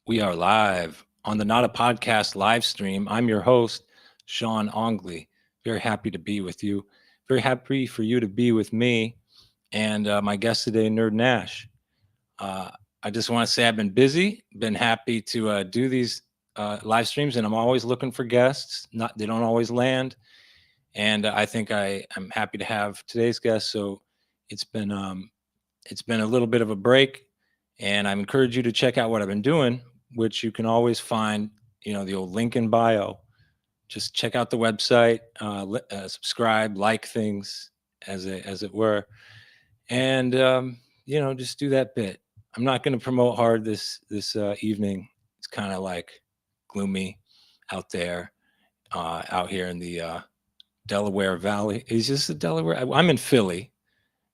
We are live on the Not a Podcast live stream. I'm your host, Sean Ongley. Very happy to be with you. Very happy for you to be with me and my guest today, Nerd Nash. I just want to say I've been busy, been happy to do these live streams, and I'm always looking for guests. They don't always land, and I think I'm happy to have today's guest. So it's been a little bit of a break, and I encourage you to check out what I've been doing, which you can always find, the old link in bio. Just check out the website, subscribe, like things as it were, and just do that bit. I'm not going to promote hard this evening. It's kind of like gloomy out there, out here in the Delaware Valley. Is this the Delaware? I'm in Philly.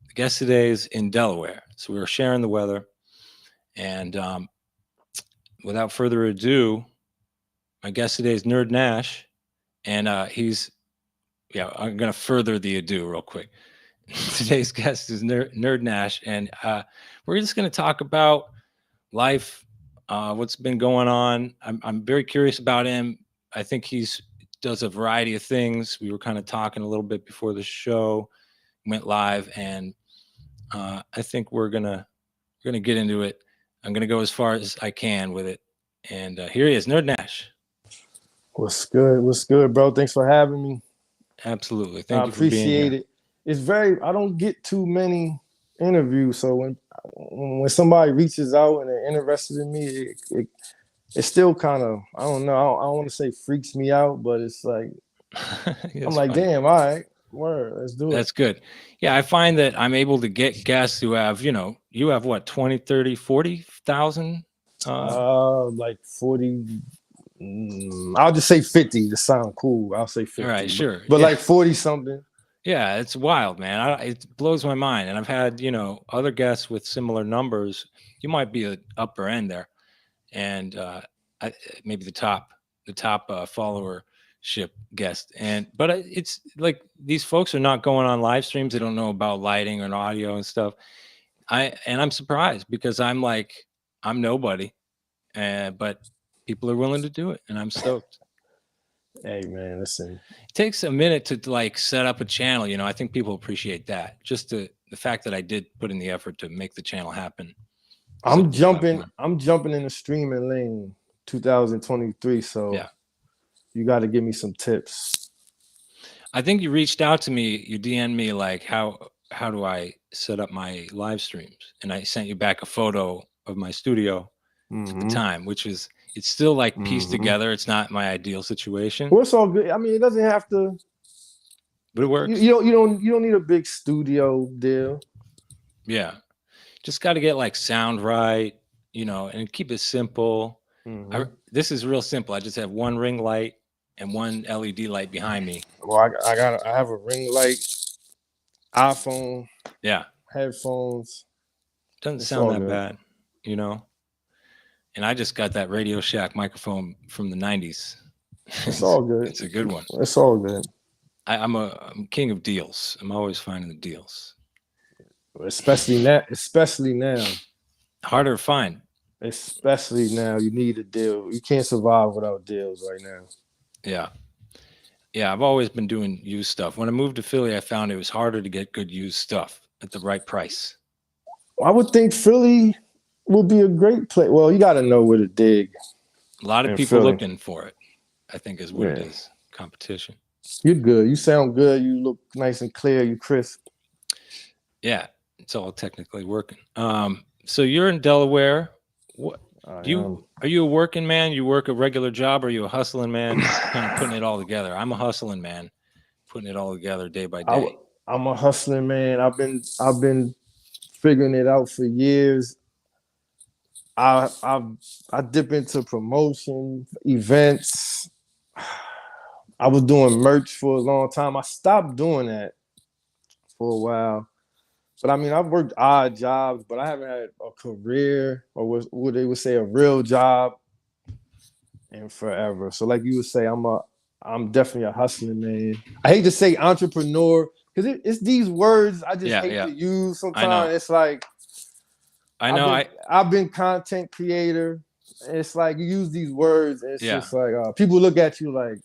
The guest today is in Delaware, so we're sharing the weather. And without further ado, my guest today is Nerd Nash, and I'm going to further the ado real quick. Today's guest is Nerd Nash, and we're just going to talk about life, what's been going on. I'm very curious about him. I think does a variety of things. We were kind of talking a little bit before the show went live, and I think we're gonna get into it. I'm gonna go as far as I can with it, and here he is, Nerd Nash. What's good? What's good, bro? Thanks for having me. Absolutely, thank you for being here. I appreciate it. It's I don't get too many interviews, so when somebody reaches out and they're interested in me, it still kind of, I don't know, I don't want to say freaks me out, but it's like I'm like, funny. Damn, all right. Word, let's do it. That's good. Yeah, I find that I'm able to get guests who have, you have what, 20, 30, 40,000? Like 40. I'll just say 50 to sound cool. I'll say 50. All right, sure. But like 40 something. Yeah, it's wild, man. It blows my mind. And I've had, other guests with similar numbers. You might be at upper end there. And maybe the top follower guest, but it's like these folks are not going on live streams. They don't know about lighting and audio and stuff. I'm surprised because I'm nobody, but people are willing to do it, and I'm stoked. Hey man, listen, it takes a minute to like set up a channel. I think people appreciate that. Just the fact that I did put in the effort to make the channel happen. I'm jumping in the streaming lane 2023, so yeah. You got to give me some tips. I think you reached out to me. You DM'd me like, how do I set up my live streams? And I sent you back a photo of my studio at the time, which is, it's still like pieced together. It's not my ideal situation. Well, it's all good. I mean, it doesn't have to, but it works. You don't need a big studio deal. Yeah, just got to get like sound right, and keep it simple. This is real simple. I just have one ring light and one LED light behind me. Well, I have a ring light, iPhone, headphones. Doesn't sound that bad, And I just got that Radio Shack microphone from the 90s. It's all good. It's a good one. It's all good. I'm king of deals. I'm always finding the deals. Especially now. Harder to find. Especially now, you need a deal. You can't survive without deals right now. Yeah, I've always been doing used stuff. When I moved to Philly, I found it was harder to get good used stuff at the right price. I would think Philly would be a great place. Well, you got to know where to dig. A lot of people looking for it, I think, is what it is. Competition. You're good. You sound good. You look nice and clear. You crisp. Yeah, it's all technically working. So you're in Delaware. What are you a working man? You work a regular job, or are you a hustling man? Kind of putting it all together. I'm a hustling man, putting it all together day by day. I'm a hustling man. I've been figuring it out for years. I dip into promotion, events. I was doing merch for a long time. I stopped doing that for a while. But I mean, I've worked odd jobs, but I haven't had a career, or what they would say, a real job in forever. So like you would say, I'm definitely a hustling man. I hate to say entrepreneur because it's these words I just hate to use sometimes. It's like I know I've been content creator. it's like you use these words, and it's Yeah. just like people look at you like,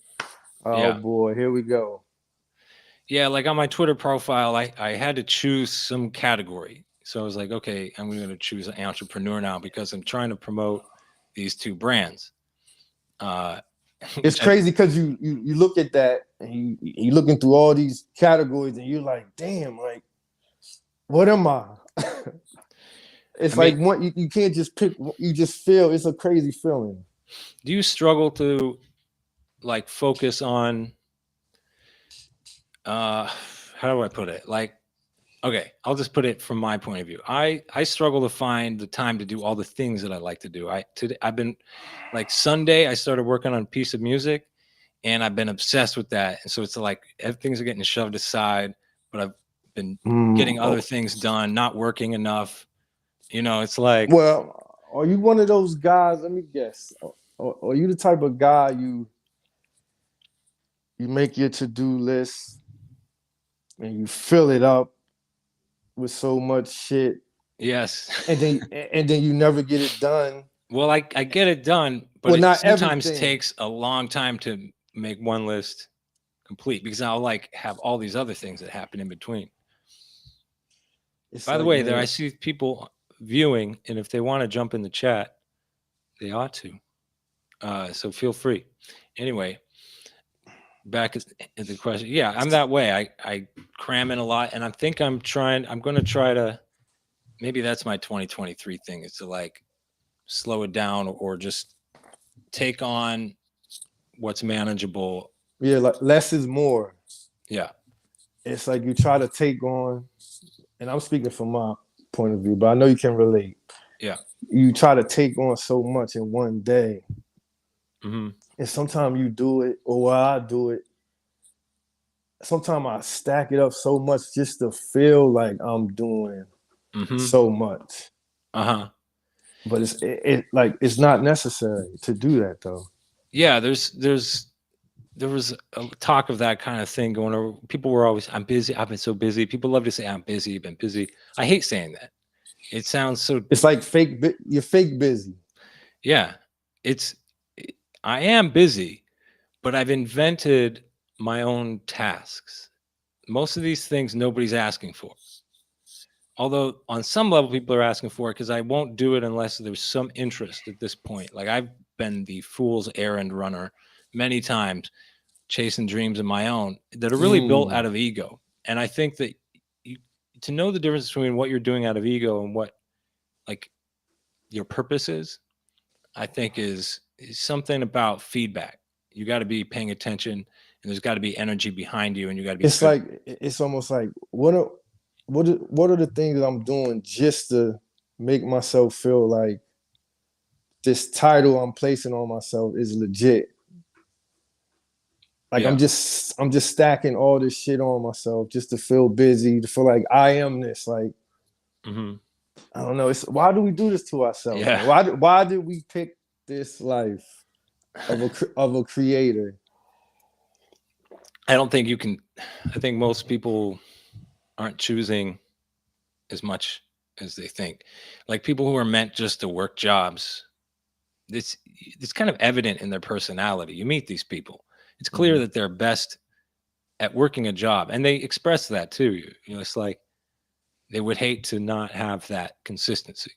oh Yeah. boy, here we go. Yeah. Like on my Twitter profile, I had to choose some category. So I was like, okay, I'm going to choose an entrepreneur now because I'm trying to promote these two brands. Uh, It's which I, crazy because you look at that and you looking through all these categories and you're like, damn, like what am I? I It's mean, like what you can't just pick. You just feel it's a crazy feeling. do you struggle to like focus on, uh, how do I put it? Like, okay, I'll just put it from my point of view. I struggle to find the time to do all the things that I like to do. I've been like Sunday I started working on a piece of music and I've been obsessed with that. And so it's like things are getting shoved aside, but I've been getting other Oh, things done, not working enough. It's like, well, are you one of those guys? Let me guess. Are you the type of guy you make your to-do list and you fill it up with so much shit, yes. and then you never get it done? Well, I get it done, but Well, it not sometimes everything. takes a long time to make one list complete because I'll like have all these other things that happen in between. It's By the like, way, there I man, see people viewing, and if they want to jump in the chat, they ought to. So feel free. Anyway, back at the question. Yeah, I'm that way. I cram in a lot, and I think I'm trying. I'm going to try to. Maybe that's my 2023 thing. Is to like slow it down or just take on what's manageable. yeah, like less is more. Yeah. It's like you try to take on, and I'm speaking from my point of view, but I know you can relate. Yeah. You try to take on so much in one day, Mm-hmm. and sometimes you do it, or while I do it, sometimes I stack it up so much just to feel like I'm doing Mm-hmm. so much. Uh-huh. But like it's not necessary to do that though. Yeah, there was a talk of that kind of thing going over. People were always, I'm busy. I've been so busy. People love to say, I'm busy, been busy. I hate saying that. It sounds so, It's like you're fake busy. yeah, it's, I am busy, but I've invented my own tasks. Most of these things nobody's asking for. Although on some level, people are asking for it because I won't do it unless there's some interest at this point. Like I've been the fool's errand runner many times chasing dreams of my own that are really built out Mm. of ego. And I think that you, to know the difference between what you're doing out of ego and what like your purpose is, I think is something about feedback. You got to be paying attention and there's got to be energy behind you and you got to be It's good. like it's almost like what are the things that I'm doing just to make myself feel like this title I'm placing on myself is legit. Like Yeah. I'm just stacking all this shit on myself just to feel busy, to feel like I am this. Like Mm-hmm. I don't know. It's why do we do this to ourselves, Yeah. man? Why did we pick this life of a creator? I don't think you can, I think most people aren't choosing as much as they think. Like people who are meant just to work jobs, it's kind of evident in their personality. You meet these people. It's clear Mhm. that they're best at working a job and they express that to you. It's like they would hate to not have that consistency.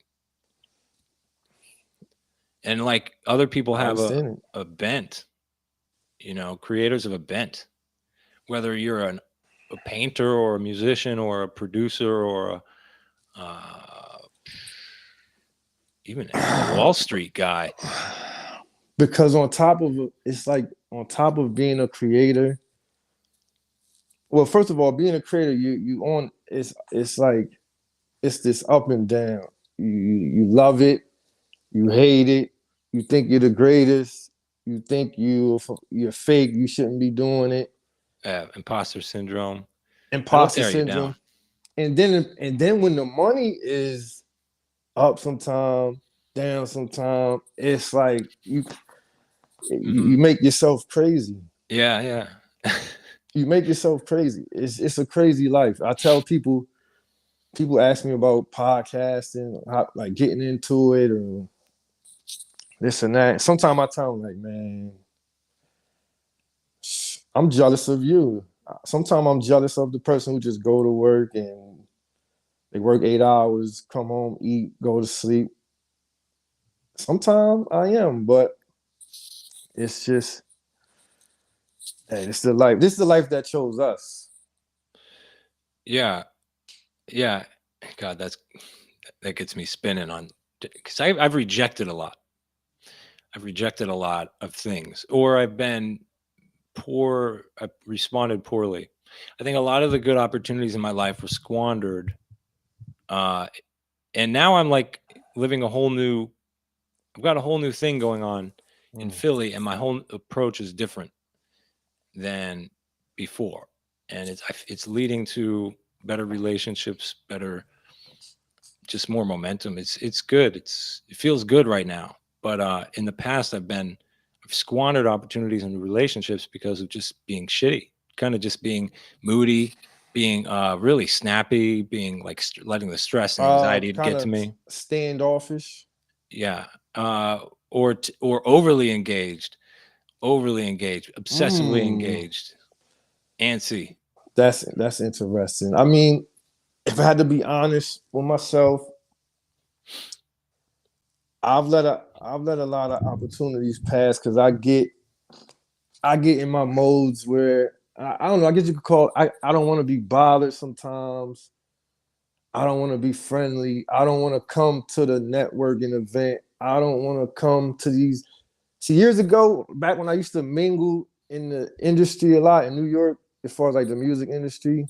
And like other people I have understand it. a bent, creators of a bent, whether you're a painter or a musician or a producer or even a Wall Street guy. Because on top of it's like on top of being a creator, well, first of all, being a creator, you on it's like it's this up and down. You love it, you hate it, you think you're the greatest, you think you're fake, you shouldn't be doing it. Imposter syndrome. That'll Imposter tear you down. syndrome. And then when the money is up sometime, down sometime, it's like Hmm. you make yourself crazy. Yeah, yeah. You make yourself crazy. It's a crazy life. I tell people ask me about podcasting, how, like getting into it, or this and that. Sometimes I tell them like, man, I'm jealous of you. Sometimes I'm jealous of the person who just go to work and they work 8 hours, come home, eat, go to sleep. Sometimes I am, but it's just, hey, it's the life. This is the life that chose us. Yeah, yeah. God, that gets me spinning on because I've rejected a lot. I've rejected a lot of things, or I've been poor. I responded poorly. I think a lot of the good opportunities in my life were squandered, uh, and now I'm like living a whole new. I've got a whole new thing going on in Mm. Philly, and my whole approach is different than before, and it's leading to better relationships, better, just more momentum. It's good. It feels good right now. But in the past, I've squandered opportunities in relationships because of just being shitty, kind of just being moody, being really snappy, being like letting the stress and anxiety Kind get to of me. standoffish. Yeah, or overly engaged, obsessively Mm. engaged, antsy. That's interesting. I mean, if I had to be honest with myself, I've let a lot of opportunities pass because I get in my modes where I don't know. I guess you could call. I don't want to be bothered sometimes. I don't want to be friendly. I don't want to come to the networking event. I don't want to come to these. See, years ago, back when I used to mingle in the industry a lot in New York, as far as like the music industry,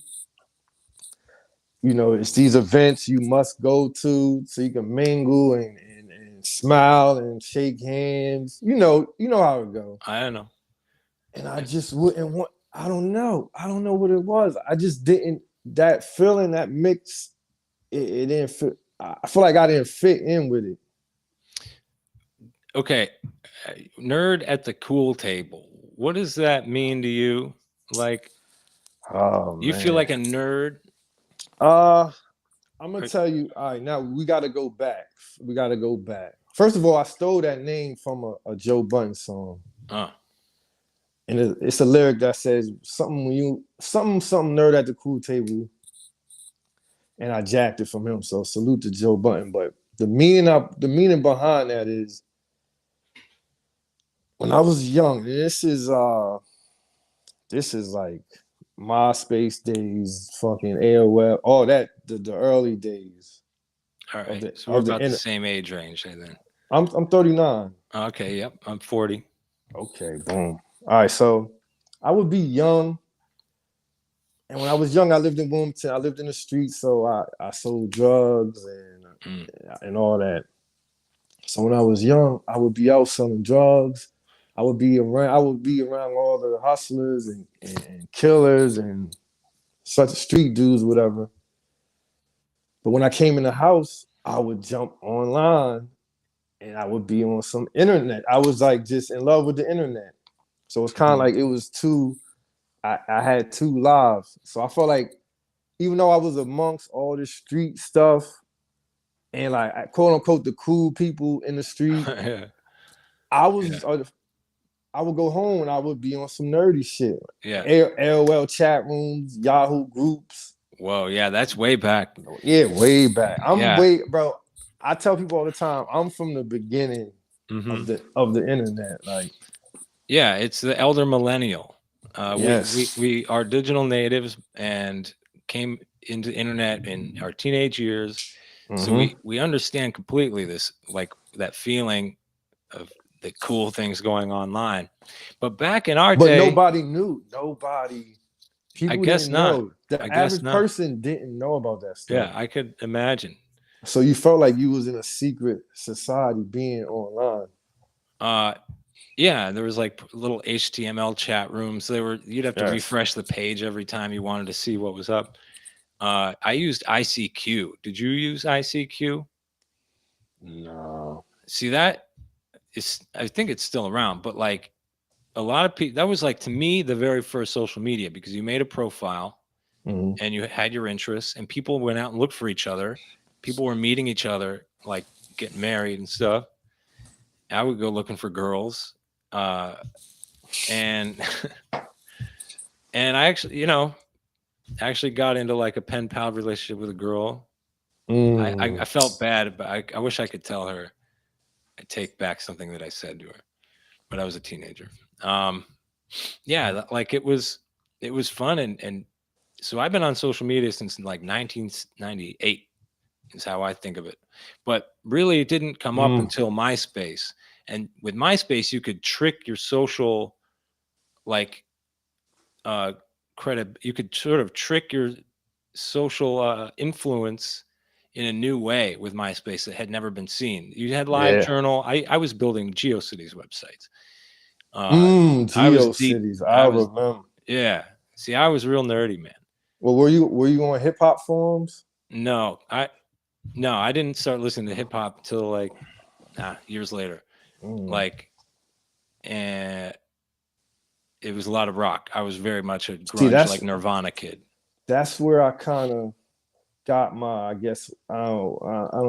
you know, it's these events you must go to so you can mingle and smile and shake hands. You know how it go. I don't know. And I just wouldn't want. I don't know. I don't know what it was. I just didn't. That feeling, that mix, it didn't fit. I feel like I didn't fit in with it. Okay, nerd at the cool table. What does that mean to you? Like, Oh you feel man. like a nerd? Uh, I'm gonna Or, tell you. All right, now we got to go back. We got to go back. First of all, I stole that name from a Joe Budden song, uh, and it's a lyric that says something when you something nerd at the cool table, and I jacked it from him. So salute to Joe Budden. But the meaning behind that is when I was young. This is like MySpace days, fucking AOL, all that the early days all of right. So we're the about the internet. same age range, then. I'm 39. Okay, yep. I'm 40. Okay, boom. All right, so I would be young, and when I was young, I lived in Wilmington. I lived in the streets, so I sold drugs Mm. and all that. So when I was young, I would be out selling drugs. I would be around all the hustlers and killers and such street dudes, whatever. But when I came in the house, I would jump online and I would be on some internet. I was like just in love with the internet. So it's kind of Mm. like it was two. I had two lives. So I felt like even though I was amongst all this street stuff and like quote unquote the cool people in the street, Yeah, I yeah, was I would go home and I would be on some nerdy shit. yeah. AOL chat rooms, Yahoo groups. Whoa, yeah. That's way back. Yeah, way back. Yeah. Bro. I tell people all the time, I'm from the beginning Hmm. of the internet. Like, Yeah, it's the elder millennial. yes. We are digital natives and came into internet in our teenage years, so Mm-hmm. we understand completely this, like that feeling of the cool things going online. But back in our But day, nobody knew. Nobody. I People guess didn't not. know. The I guess average not. person didn't know about that Yeah, stuff. I could imagine. So you felt like you was in a secret society being online. Uh, yeah, there was like little HTML chat rooms. You'd have to Yes. refresh the page every time you wanted to see what was up. I used ICQ. Did you use ICQ? No. See, that is, I think it's still around, but like a lot of people, that was like to me the very first social media because you made a profile Mm-hmm. and you had your interests, and people went out and looked for each other. People were meeting each other, like getting married and stuff. I would go looking for girls, and and I actually, actually got into like a pen pal relationship with a girl. I Mm, felt bad, but I wish I could tell her. I take back something that I said to her, but I was a teenager. Um, yeah, like it was fun, and so I've been on social media since like 1998 is how I think of it. But really, it didn't come up mm, until MySpace, and with MySpace, you could trick your social like uh credit. You could sort of trick your social influence in a new way with MySpace that had never been seen. You had Live yeah. Journal. I was building GeoCities websites. Uh, I was deep. GeoCities. I I was remember. Yeah. See, I was real nerdy, man. Well, were you on hip hop forums? No, I didn't start listening to hip hop until like years later. Mm. Like, and it was a lot of rock. I was very much a See, grunge, like Nirvana kid. that's where I kind of got my, I guess, I don't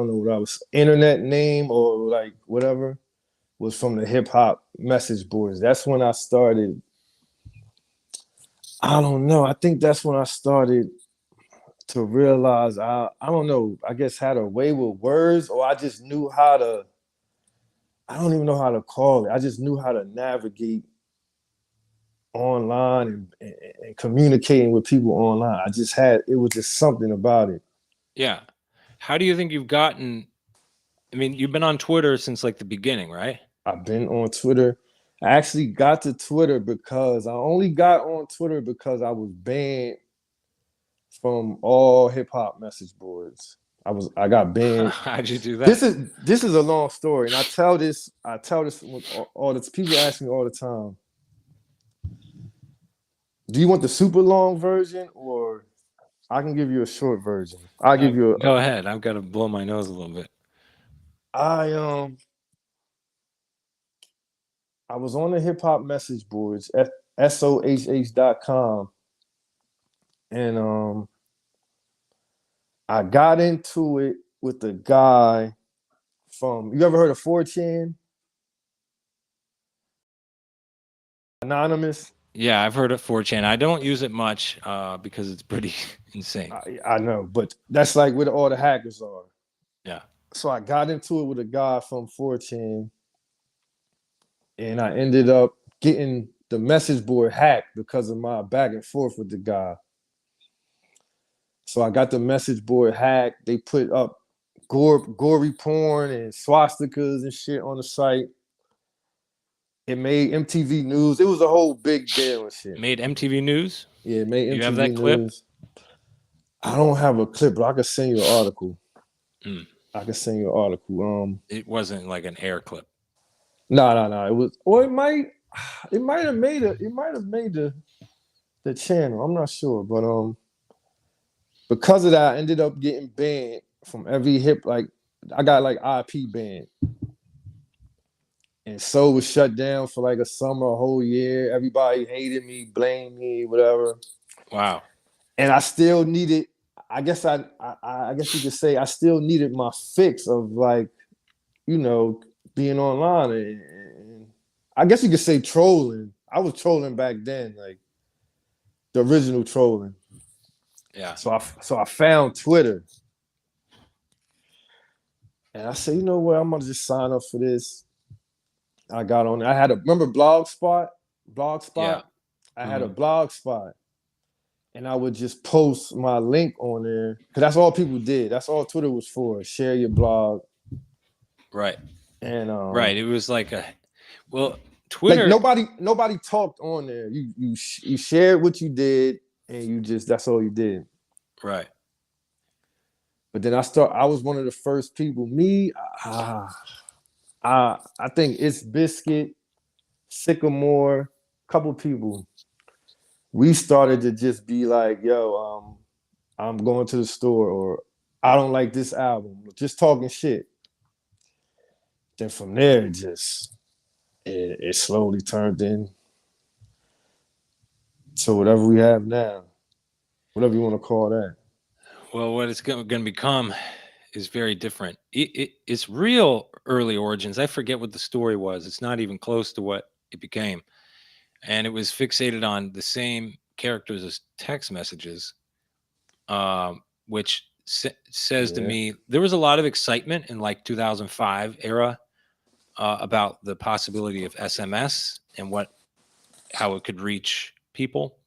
know what I was, internet name or like whatever, was from the hip hop message boards. That's when I started. I don't know. I think that's when I started to realize I don't know. I guess had a way with words, or I just knew how to. I don't even know how to call it. I just knew how to navigate online and communicating with people online. I just had it was just something about it. Yeah. How do you think you've gotten? I mean, you've been on Twitter since like the beginning, right? I've been on Twitter. I actually got to Twitter because I only got on Twitter because I was banned from all hip hop message boards. I got banned. How'd you do This that? is this is a long story, and I tell this with all the people ask me all the time. Do you want the super long version, or I can give you a short version? I'll Uh, give you a. Go ahead. I've got to blow my nose a little bit. I was on the hip hop message boards at sohh.com, and I got into it with the guy from. You ever heard of 4chan? Anonymous. Yeah, I've heard of 4chan. I don't use it much because it's pretty insane. I know, but that's like where all the hackers are. Yeah. So I got into it with a guy from 4chan, and I ended up getting the message board hacked because of my back and forth with the guy. So I got the message board hacked. They put up gory porn and swastikas and shit on the site. It made MTV News. It was a whole big deal and shit. Made MTV News. Yeah, it made You have MTV that clip? News. I don't have a clip, but I could send you an article. Mm. I could send you an article. It wasn't like an air clip. No. It was, or it might have made the channel. I'm not sure, but because of that, I ended up getting banned from every hip. Like I got like IP banned, and so was shut down for like a summer, a whole year. Everybody hated me, blamed me, whatever. Wow. And I still needed. I guess you could say I still needed my fix of like, you know, being online and I guess you could say trolling. I was trolling back then, like the original trolling. Yeah. So I found Twitter, and I said, you know what, I'm gonna just sign up for this. I got on. I had a remember Blogspot. Yeah. I had a Mhm. blog spot, and I would just post my link on there because that's all people did. That's all Twitter was for. Share your blog, Right. and Right. It was like well, like Twitter. nobody talked on there. You shared what you did, and you just that's all you did. Right. But then I was one of the first people. I think it's Biscuit, Sycamore, couple people. We started to just be like, yo, I'm going to the store, or I don't like this album. Just talking shit. Then from there, it slowly turned in to whatever we have now. Whatever you want to call that. Well, what it's going to become is very different. It's real early origins. I forget what the story was. It's not even close to what it became. And it was fixated on the same characters as text messages, which says to Yeah. me there was a lot of excitement in like 2005 era about the possibility of SMS and how it could reach people.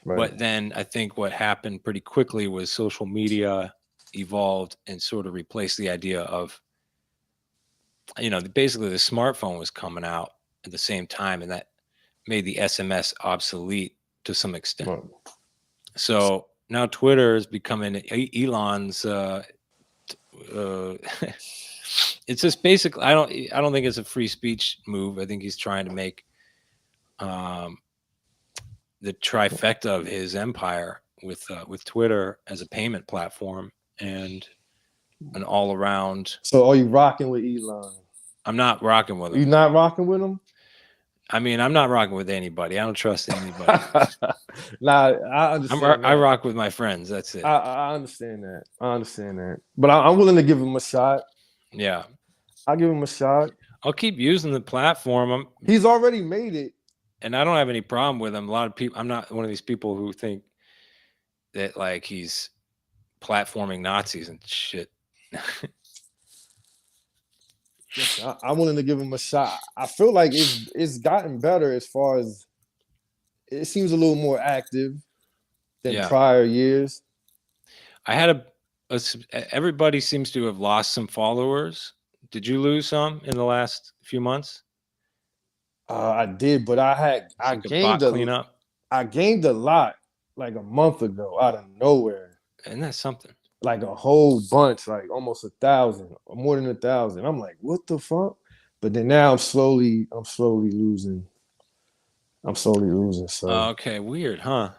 Right. But then I think what happened pretty quickly was social media evolved and sort of replaced the idea of, basically the smartphone was coming out at the same time, and that made the SMS obsolete to some extent. Right. So now Twitter is becoming Elon's. It's just basically, I don't think it's a free speech move. I think he's trying to make the trifecta of his empire with Twitter as a payment platform and an all around. So are you rocking with Elon? I'm not rocking with him. You not rocking with him? I mean, I'm not rocking with anybody. I don't trust anybody. Nah, I understand. I rock with my friends. That's it. I understand that. I understand that. But I'm willing to give him a shot. Yeah. I'll give him a shot. I'll keep using the platform. He's already made it. And I don't have any problem with him. A lot of people, I'm not one of these people who think that like he's platforming Nazis and shit. I'm willing to give him a shot. I feel like it's gotten better as far as it seems a little more active than prior years. I had everybody seems to have lost some followers. Did you lose some in the last few months? I did, but I gained a lot like a month ago out of nowhere. And that's something. Like a whole bunch, like almost 1,000 or more than 1,000. I'm like, what the fuck? But then now I'm slowly losing. So okay, weird, huh?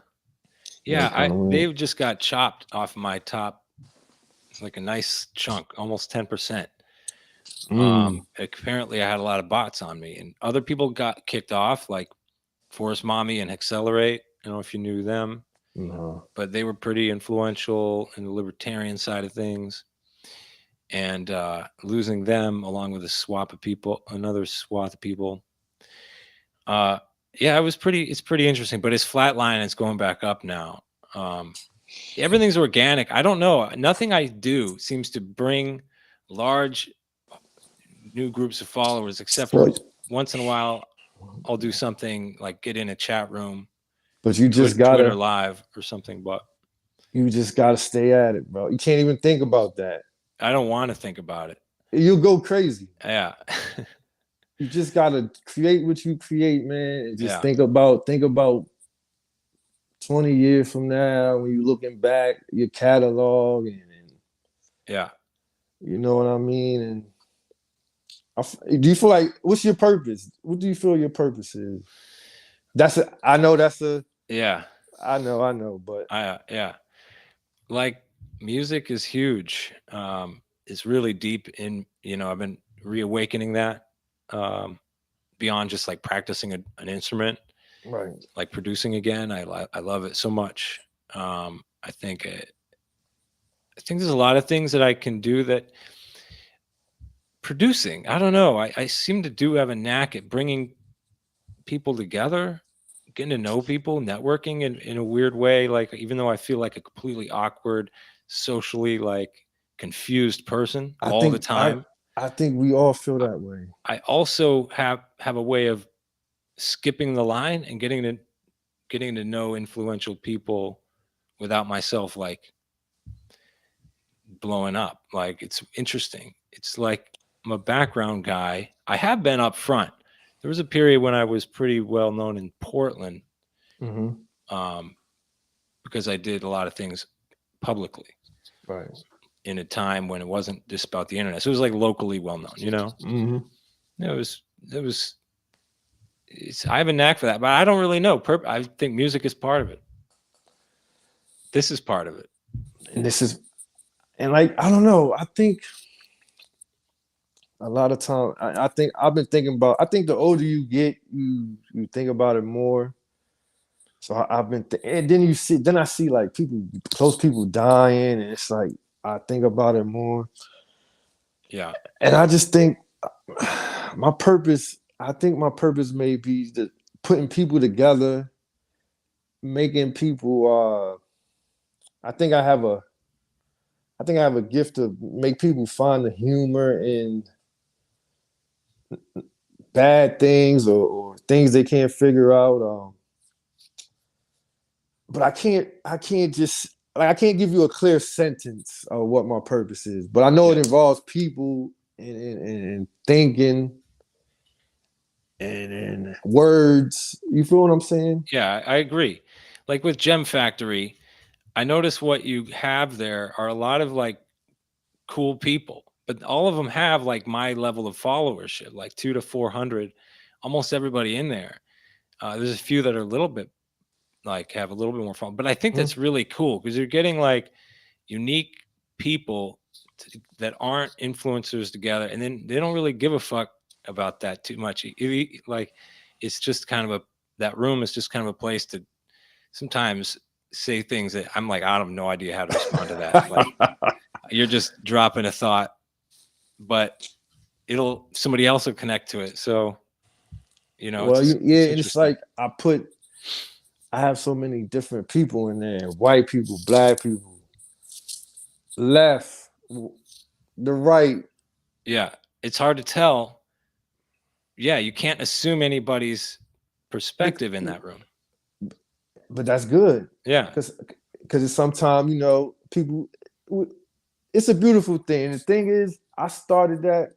Yeah, they've just got chopped off my top. It's like a nice chunk, almost 10%. Apparently I had a lot of bots on me, and other people got kicked off, like Forest Mommy and Accelerate. I don't know if you knew them. But they were pretty influential in the libertarian side of things, and losing them along with another swath of people. It's pretty interesting, but it's flatline. It's going back up now. Everything's organic. I don't know. Nothing I do seems to bring large new groups of followers, except for once in a while I'll do something like get in a chat room. But you just gotta Twitter live or something, but you just gotta stay at it, bro. You can't even think about that. I don't want to think about it. You'll go crazy. Yeah. You just gotta create what you create, man. And just think about 20 years from now when you're looking back, your catalog and you know what I mean? And do you feel like what's your purpose? What do you feel your purpose is? I know, but like music is huge. It's really deep in, I've been reawakening that beyond just like practicing an instrument, right? Like producing again. I love it so much. I think there's a lot of things that I can do that producing. I don't know. I seem to have a knack at bringing people together, getting to know people, networking in a weird way. Like, even though I feel like a completely awkward, socially like confused person all the time. I think we all feel that way. I also have a way of skipping the line and getting to know influential people without myself like blowing up. Like, it's interesting. It's like I'm a background guy. I have been up front. There was a period when I was pretty well known in Portland, because I did a lot of things publicly, right? In a time when it wasn't just about the internet, so it was like locally well known. I have a knack for that, but I don't really know. I think music is part of it. This is part of it, and like I don't know. I think a lot of time, I think I've been thinking about. I think the older you get, you think about it more. So I've been, and then I see like close people dying, and it's like I think about it more. Yeah, and I just think my purpose, I think my purpose may be putting people together, making people. I think I have a, I think I have a gift to make people find the humor in bad things or things they can't figure out. But I can't just like I can't give you a clear sentence of what my purpose is. But I know it Yeah. involves people and thinking and words. You feel what I'm saying? Yeah, I agree. Like with Gem Factory, I notice what you have there are a lot of like cool people, but all of them have like my level of followership, like 2 to 400. Almost everybody in there. There's a few that are a little bit like have a little bit more fun, but I think Hmm. that's really cool because you're getting like unique people that aren't influencers together, and then they don't really give a fuck about that too much. Like it's just kind of a that room is just kind of a place to sometimes say things that I'm like, I have no idea how to respond to that. Like you're just dropping a thought, but it'll somebody else will connect to it. So Well, yeah, it's and it's interesting. like I have so many different people in there: white people, black people, left, the right. Yeah, it's hard to tell. Yeah, you can't assume anybody's But perspective in that room. but that's good Yeah, because it's sometimes people. It's a beautiful thing. The thing is, I started that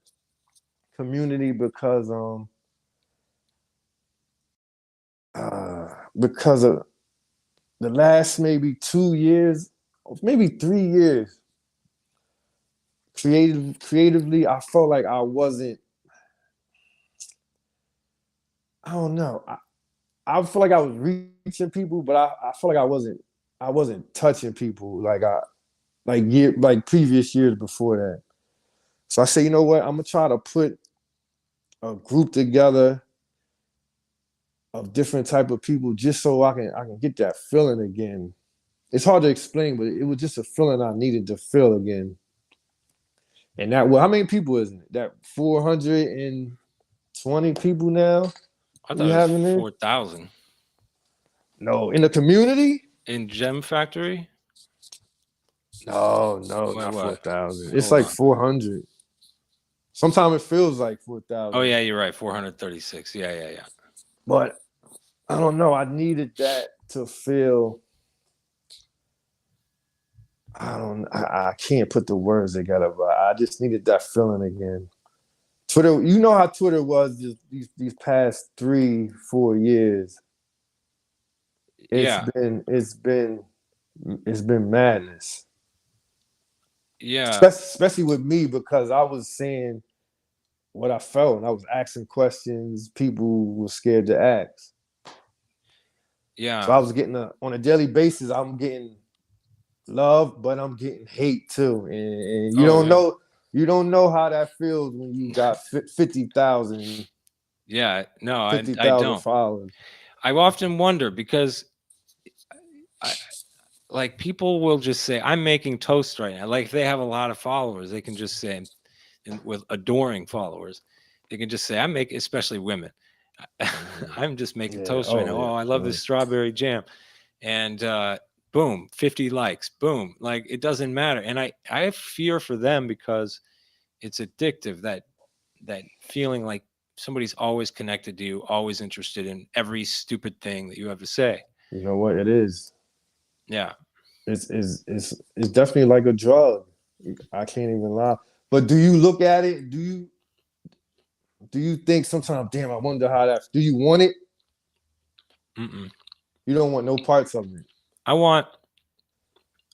community because of the last maybe 2 years, maybe 3 years. Creatively, I felt like I wasn't. I don't know. I feel like I was reaching people, but I feel like I wasn't. I wasn't touching people like previous years before that. So I say, you know what? I'm gonna try to put a group together of different type of people just so I can get that feeling again. It's hard to explain, but it was just a feeling I needed to feel again. And that well, how many people is it? That 420 people now I we thought it was have in there? 4,000 No, in the community? in Gem Factory. No, no, Wait, not what? 4,000. It's Hold like on. 400. Sometimes it feels like Oh 4,000. yeah, you're right. 436. Yeah, yeah, yeah. But I don't know. I needed that to feel. I don't. I can't put the words together, but I just needed that feeling again. Twitter, you know how Twitter was just these past 3 4 years. It's Yeah, been it's been it's been madness, yeah, especially with me because I was saying what I felt and I was asking questions people were scared to ask. So yeah. I was getting on a daily basis. I'm getting love, but I'm getting hate too, and Oh yeah, you don't know how that feels when you got 50,000 yeah. No, I 50,000 don't. followers. I often wonder because I like people will just say I'm making toast right now. Like if they have a lot of followers, they can just say, and with adoring followers, they can just say I'm making, especially women. I'm just making Yeah. toast right Oh now. yeah. Oh, I love this strawberry jam. And boom, 50 likes, boom. Like it doesn't matter. And I have fear for them because it's addictive, that feeling like somebody's always connected to you, always interested in every stupid thing that you have to say. You know what it is? Yeah. It's definitely like a drug. I can't even lie. But do you look at it? Do you think sometimes, damn, I wonder how that do you want it? Mm-mm. You don't want no parts of it. I want,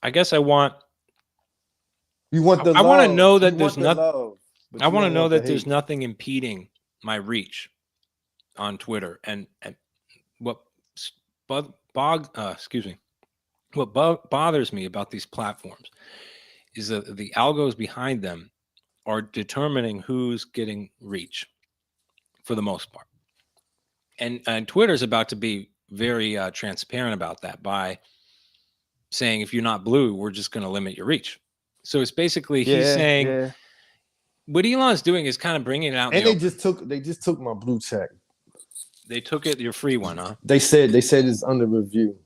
I guess I want, You want the I want to love. know You that there's want the not, love, I but you want to don't know want the that there's hate. nothing impeding my reach on Twitter. And what, excuse me, what bothers me about these platforms is that the algos behind them are determining who's getting reach for the most part. And Twitter's about to be very transparent about that by saying if you're not blue, we're just going to limit your reach. So it's basically he's Yeah, saying yeah. what Elon's doing is kind of bringing it out. And they just took my blue check. They took it, your free one, huh? They said it's under review.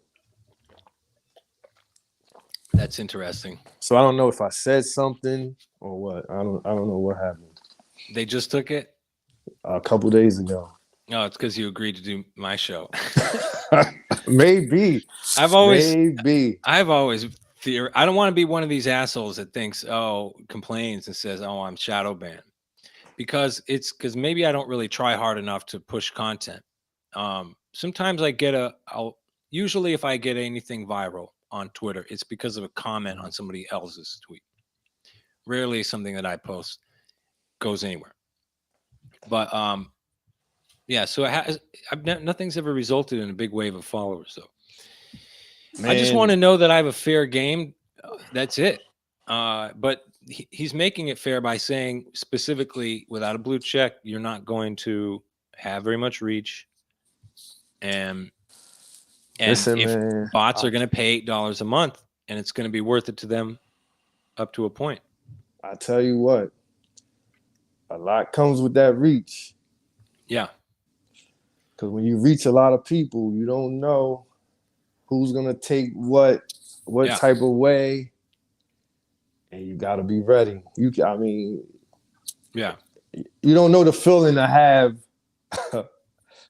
That's interesting. So I don't know if I said something or what. I don't know what happened. They just took it a couple days ago. No, it's because you agreed to do my show. Maybe. I've always I don't want to be one of these assholes that thinks, complains and says, I'm shadow banned. Because maybe I don't really try hard enough to push content. Sometimes I get usually if I get anything viral on Twitter, it's because of a comment on somebody else's tweet. Rarely something that I post goes anywhere. But yeah, so nothing's ever resulted in a big wave of followers, though. Man. I just want to know that I have a fair game. That's it. But he's making it fair by saying specifically, without a blue check, you're not going to have very much reach. And listen, if bots are going to pay $8 a month, and it's going to be worth it to them up to a point. I tell you what, a lot comes with that reach. Yeah. Because when you reach a lot of people, you don't know who's going to take what type of way. And you got to be ready. You don't know the feeling to have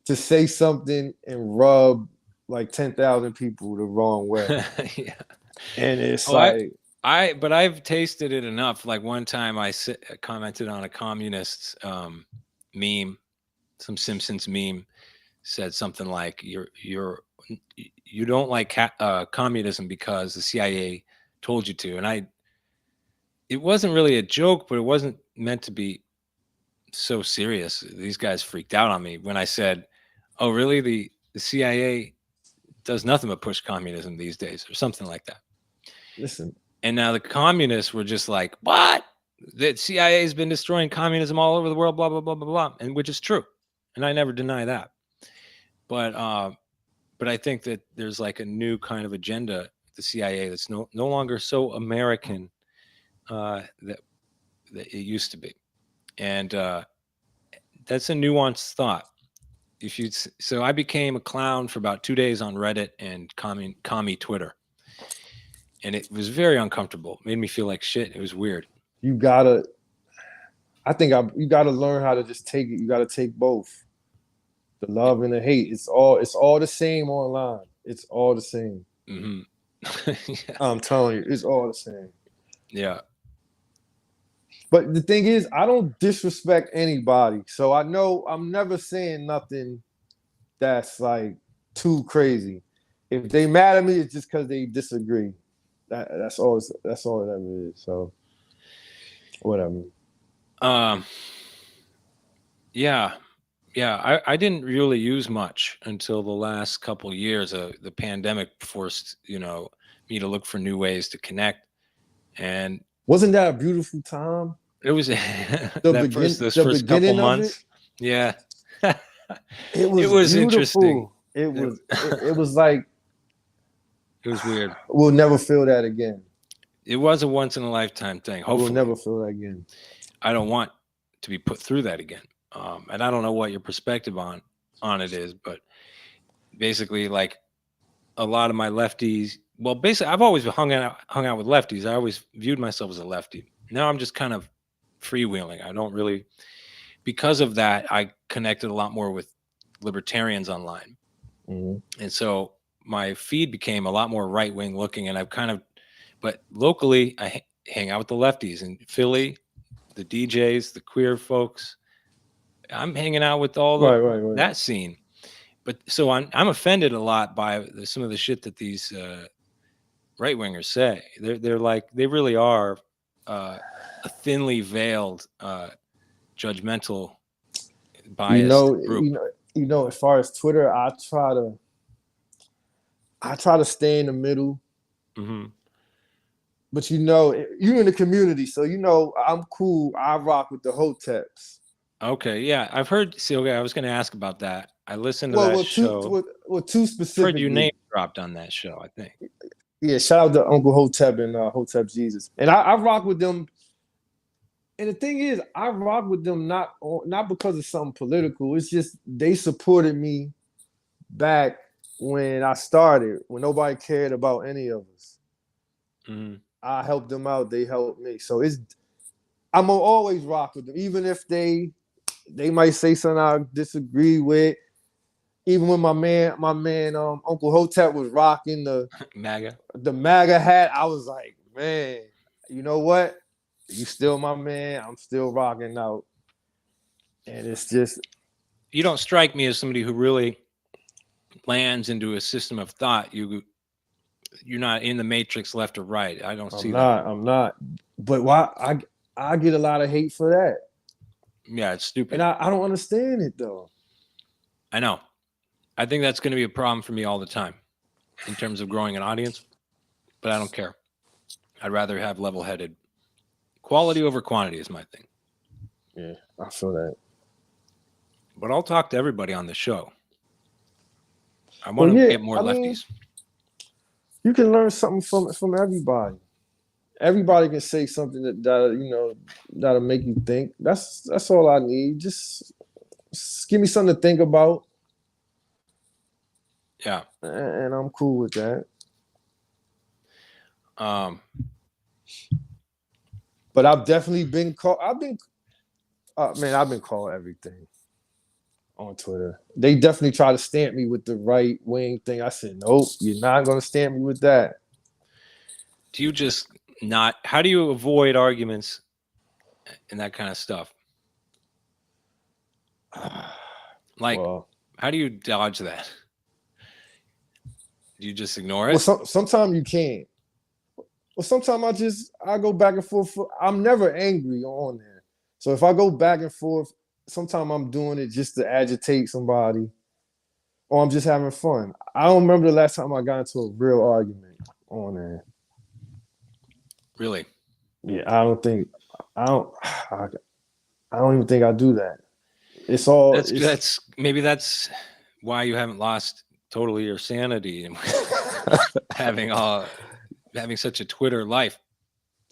to say something and rub like 10,000 people the wrong way. Yeah. And it's but I've tasted it enough. Like one time I commented on a communist meme, some Simpsons meme, said something like you don't like communism because the CIA told you to. And it wasn't really a joke, but it wasn't meant to be so serious. These guys freaked out on me when I said, oh, really? The CIA does nothing but push communism these days, or something like that. Listen. And now the communists were just like, what? The CIA has been destroying communism all over the world, blah, blah, blah, blah, blah. And which is true. And I never deny that. But I think that there's like a new kind of agenda, the CIA, that's no longer so American that it used to be. And that's a nuanced thought. So I became a clown for about 2 days on Reddit and commie Twitter. And it was very uncomfortable. It made me feel like shit. It was weird. You gotta learn how to just take it. You gotta take both. The love and the hate. It's all the same online. It's all the same. Mm-hmm. Yeah. I'm telling you, it's all the same. Yeah. But the thing is, I don't disrespect anybody. So I know I'm never saying nothing that's like too crazy. If they mad at me, it's just because they disagree. That's all it ever is. So whatever. Yeah. I didn't really use much until the last couple of years. The pandemic forced, me to look for new ways to connect. And wasn't that a beautiful time? It was those first couple months. Yeah. It was interesting. It was like, it was weird. We'll never feel that again. It was a once in a lifetime thing. Hopefully we'll never feel that again. I don't want to be put through that again. And I don't know what your perspective on it is, but basically, like a lot of my lefties, well, basically I've always hung out with lefties. I always viewed myself as a lefty. Now I'm just kind of freewheeling. I don't really, because of that, I connected a lot more with libertarians online. Mm-hmm. And so my feed became a lot more right-wing looking, and but locally I hang out with the lefties in Philly, the DJs, the queer folks. I'm hanging out with all that scene. But so I'm offended a lot by some of the shit that these right-wingers say. They're like, they really are a thinly veiled judgmental biased group. As far as Twitter, I try to stay in the middle. Mm-hmm. But you're in the community, so I'm cool. I rock with the hoteps. Okay, yeah, I've heard. See, okay, I was going to ask about that. I listened to that show. Two specifically. Heard you name dropped on that show, I think. Yeah, shout out to Uncle Hotep and Hotep Jesus, and I rock with them. And the thing is, I rock with them not because of something political. It's just they supported me back when I started, when nobody cared about any of us. Mm-hmm. I helped them out, they helped me. So I'm gonna always rock with them, even if they might say something I disagree with. Even when my man Uncle Hotep was rocking MAGA. the MAGA hat, I was like, man, you know what? You still my man. I'm still rocking out. And it's just You don't strike me as somebody who really lands into a system of thought. You're not in the matrix left or right. I don't see that. I'm not. But why I get a lot of hate for that. Yeah, it's stupid. And I don't understand it though. I know. I think that's going to be a problem for me all the time in terms of growing an audience, but I don't care. I'd rather have level-headed. Quality over quantity is my thing. Yeah, I feel that. But I'll talk to everybody on the show. I want to get more lefties. You can learn something from everybody. Everybody can say something that that'll make you think. That's all I need. Just give me something to think about. Yeah. And I'm cool with that. But I've definitely been called. I've been called everything on Twitter. They definitely try to stamp me with the right wing thing. I said, nope, you're not gonna stamp me with that. Do you just not? How do you avoid arguments and that kind of stuff? Like, how do you dodge that? Do you just ignore it? Well, sometimes you can't. Well, sometimes I go back and forth. I'm never angry on there. So if I go back and forth, sometimes I'm doing it just to agitate somebody, or I'm just having fun. I don't remember the last time I got into a real argument on there. Really? Yeah, I don't even think I do that. It's all that's maybe that's why you haven't lost totally your sanity and having such a Twitter life.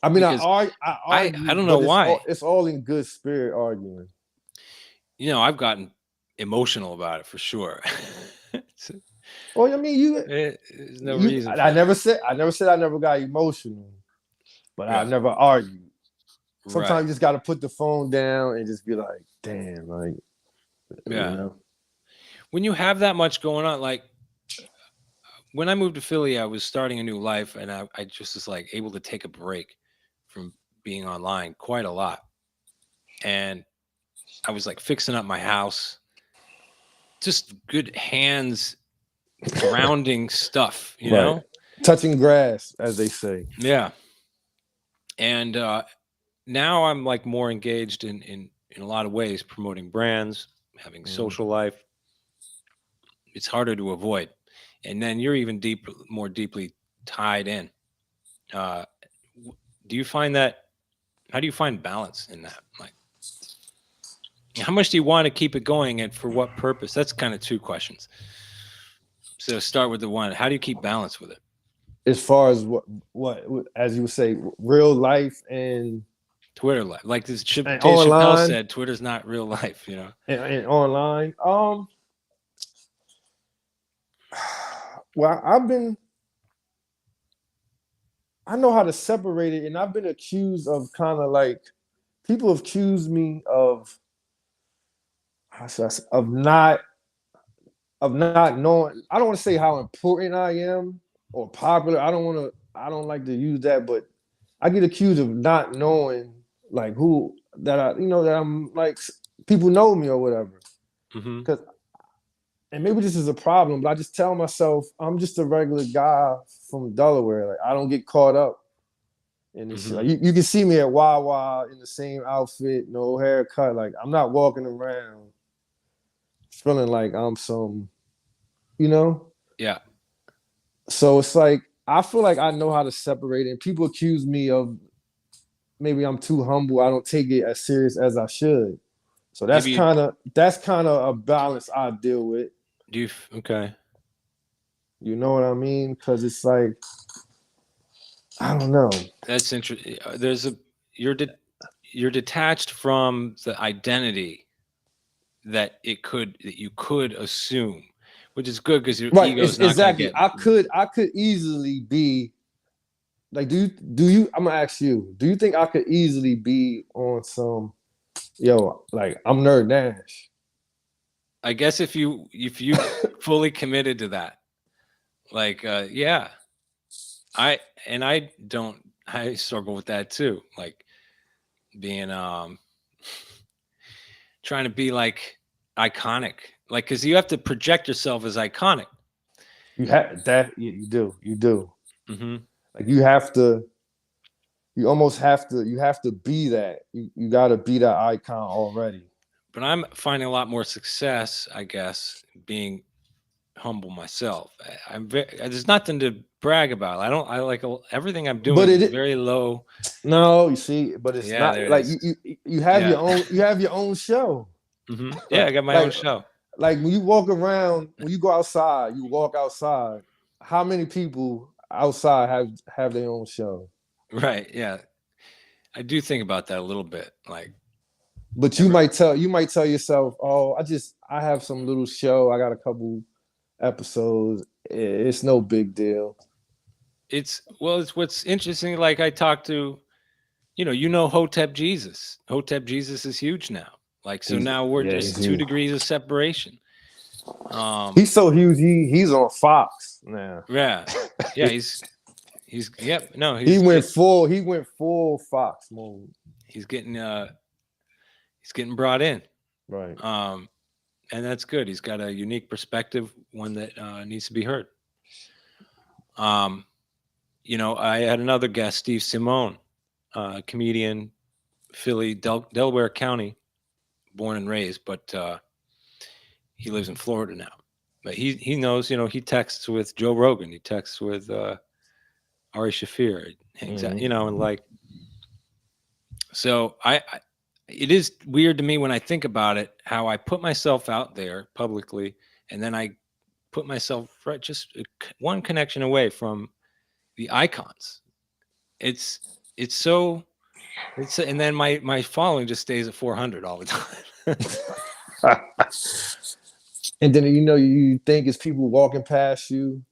I mean, I argue, I don't know why. It's all in good spirit arguing. You know, I've gotten emotional about it for sure. Well, I mean, there's no reason. I never said I never got emotional, but I never argued. Sometimes you just got to put the phone down and just be like, damn, like, yeah. You know? When you have that much going on, like when I moved to Philly, I was starting a new life, and I just was like able to take a break from being online quite a lot. And I was like fixing up my house, just good hands, grounding stuff, you know, touching grass, as they say. Yeah. And now I'm like more engaged in a lot of ways, promoting brands, having social life. It's harder to avoid. And then you're even more deeply tied in. Do you find that? How do you find balance in that? Like, how much do you want to keep it going, and for what purpose? That's kind of two questions. So start with the one. How do you keep balance with it? As far as what as you would say, real life and Twitter life, like this Dave online, Chappelle said, Twitter's not real life, you know. And online, well, I know how to separate it, and I've been accused of kind of like people have accused me of not knowing. I don't want to say how important I am or popular. I don't like to use that, but I get accused of not knowing like who that that I'm like people know me or whatever. Because and maybe this is a problem, but I just tell myself I'm just a regular guy from Delaware. Like I don't get caught up in this shit. Like you can see me at Wawa in the same outfit, no haircut. Like I'm not walking around feeling like I'm some, Yeah. So it's like I feel like I know how to separate it. And people accuse me of maybe I'm too humble. I don't take it as serious as I should. So that's kind of a balance I deal with. Okay. You know what I mean? Because it's like I don't know. That's interesting. you're detached from the identity that you could assume, which is good because your Right. ego is not going to Exactly. get. I could easily be like, do you? I'm gonna ask you. Do you think I could easily be on some, yo, like I'm Nerd Nash? I guess if you fully committed to that, like yeah, I don't I struggle with that too, like being trying to be like iconic, like because you have to project yourself as iconic. You have that. You do. You do. Hmm. Like you have to. You almost have to. You have to be that. You got to be that icon already. But I'm finding a lot more success, I guess, being humble myself. There's nothing to brag about. I like everything I'm But doing is it very low. no, you see, but it's Yeah, not there it like is. you have Yeah. your own. You have your own show. Yeah, I got my own like show. like when you walk around, when you go outside, you walk outside. How many people outside have their own show? Right. Yeah. I do think about that a little bit. Like But every you might tell yourself, oh, I have some little show. I got a couple episodes. It's no big deal. it's what's interesting. Like I talked to, Hotep Jesus. Hotep Jesus is huge now. Like so now we're He's just two huge. degrees of separation. Um, He's so huge. He's on Fox now. yeah, yeah. He's yep. No, He went full Fox mode. he's getting he's getting brought in. Right. Um, and that's good. He's got a unique perspective, one that needs to be heard. Um, I had another guest, Steve Simone, comedian, Philly, Delaware County, born and raised, but he lives in Florida now. But he knows, he texts with Joe Rogan, he texts with Ari Shafir, hangs out, Mm-hmm. and like, so it is weird to me when I think about it, how I put myself out there publicly, and then I put myself right just one connection away from the icons. It's it's so and then my following just stays at 400 all the time. And then you think it's people walking past you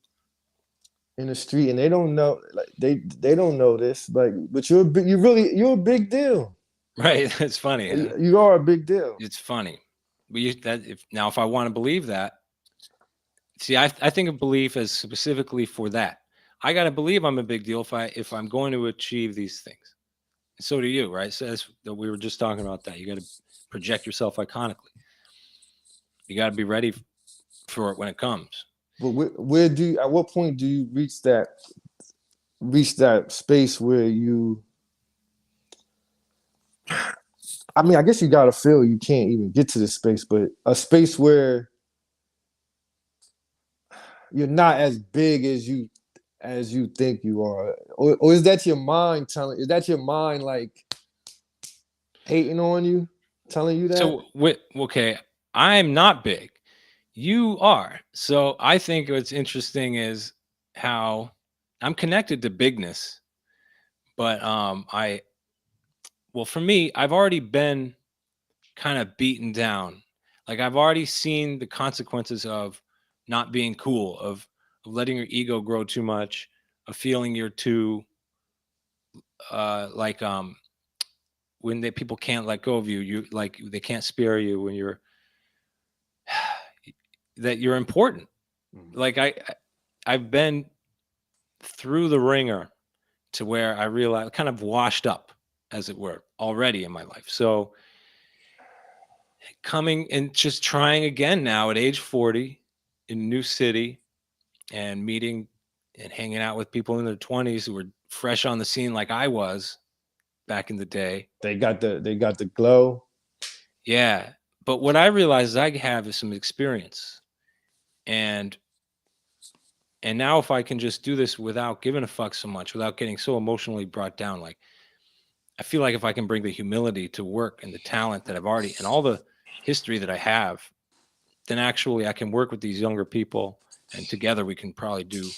in the street and they don't know, like they don't know this, but you're a big deal. Right? It's funny. Huh? You are a big deal. It's funny. But if I want to believe that, see, I think of belief as specifically for that. I got to believe I'm a big deal if I'm going to achieve these things. And so do you, right? So that we were just talking about that. You got to project yourself iconically. You got to be ready for it when it comes. But at what point do you reach that space where you, I mean, I guess you gotta feel you can't even get to this space, but a space where you're not as big as you think you are, or is that your mind telling? Is that your mind like hating on you, telling you that? So, okay, I'm not big. You are. So, I think what's interesting is how I'm connected to bigness, but for me, I've already been kind of beaten down. Like I've already seen the consequences of not being cool, of letting your ego grow too much, of feeling you're too like when people can't let go of you, like they can't spare you when you're that you're important. Like I've been through the ringer to where I realize kind of washed up, as it were, already in my life. So coming and just trying again now at age 40 in a new city and meeting and hanging out with people in their 20s who were fresh on the scene like I was back in the day. They got the glow. Yeah. But what I realize is I have is some experience. And now if I can just do this without giving a fuck so much, without getting so emotionally brought down, like I feel like if I can bring the humility to work and the talent that I've already and all the history that I have, then actually I can work with these younger people and together we can probably do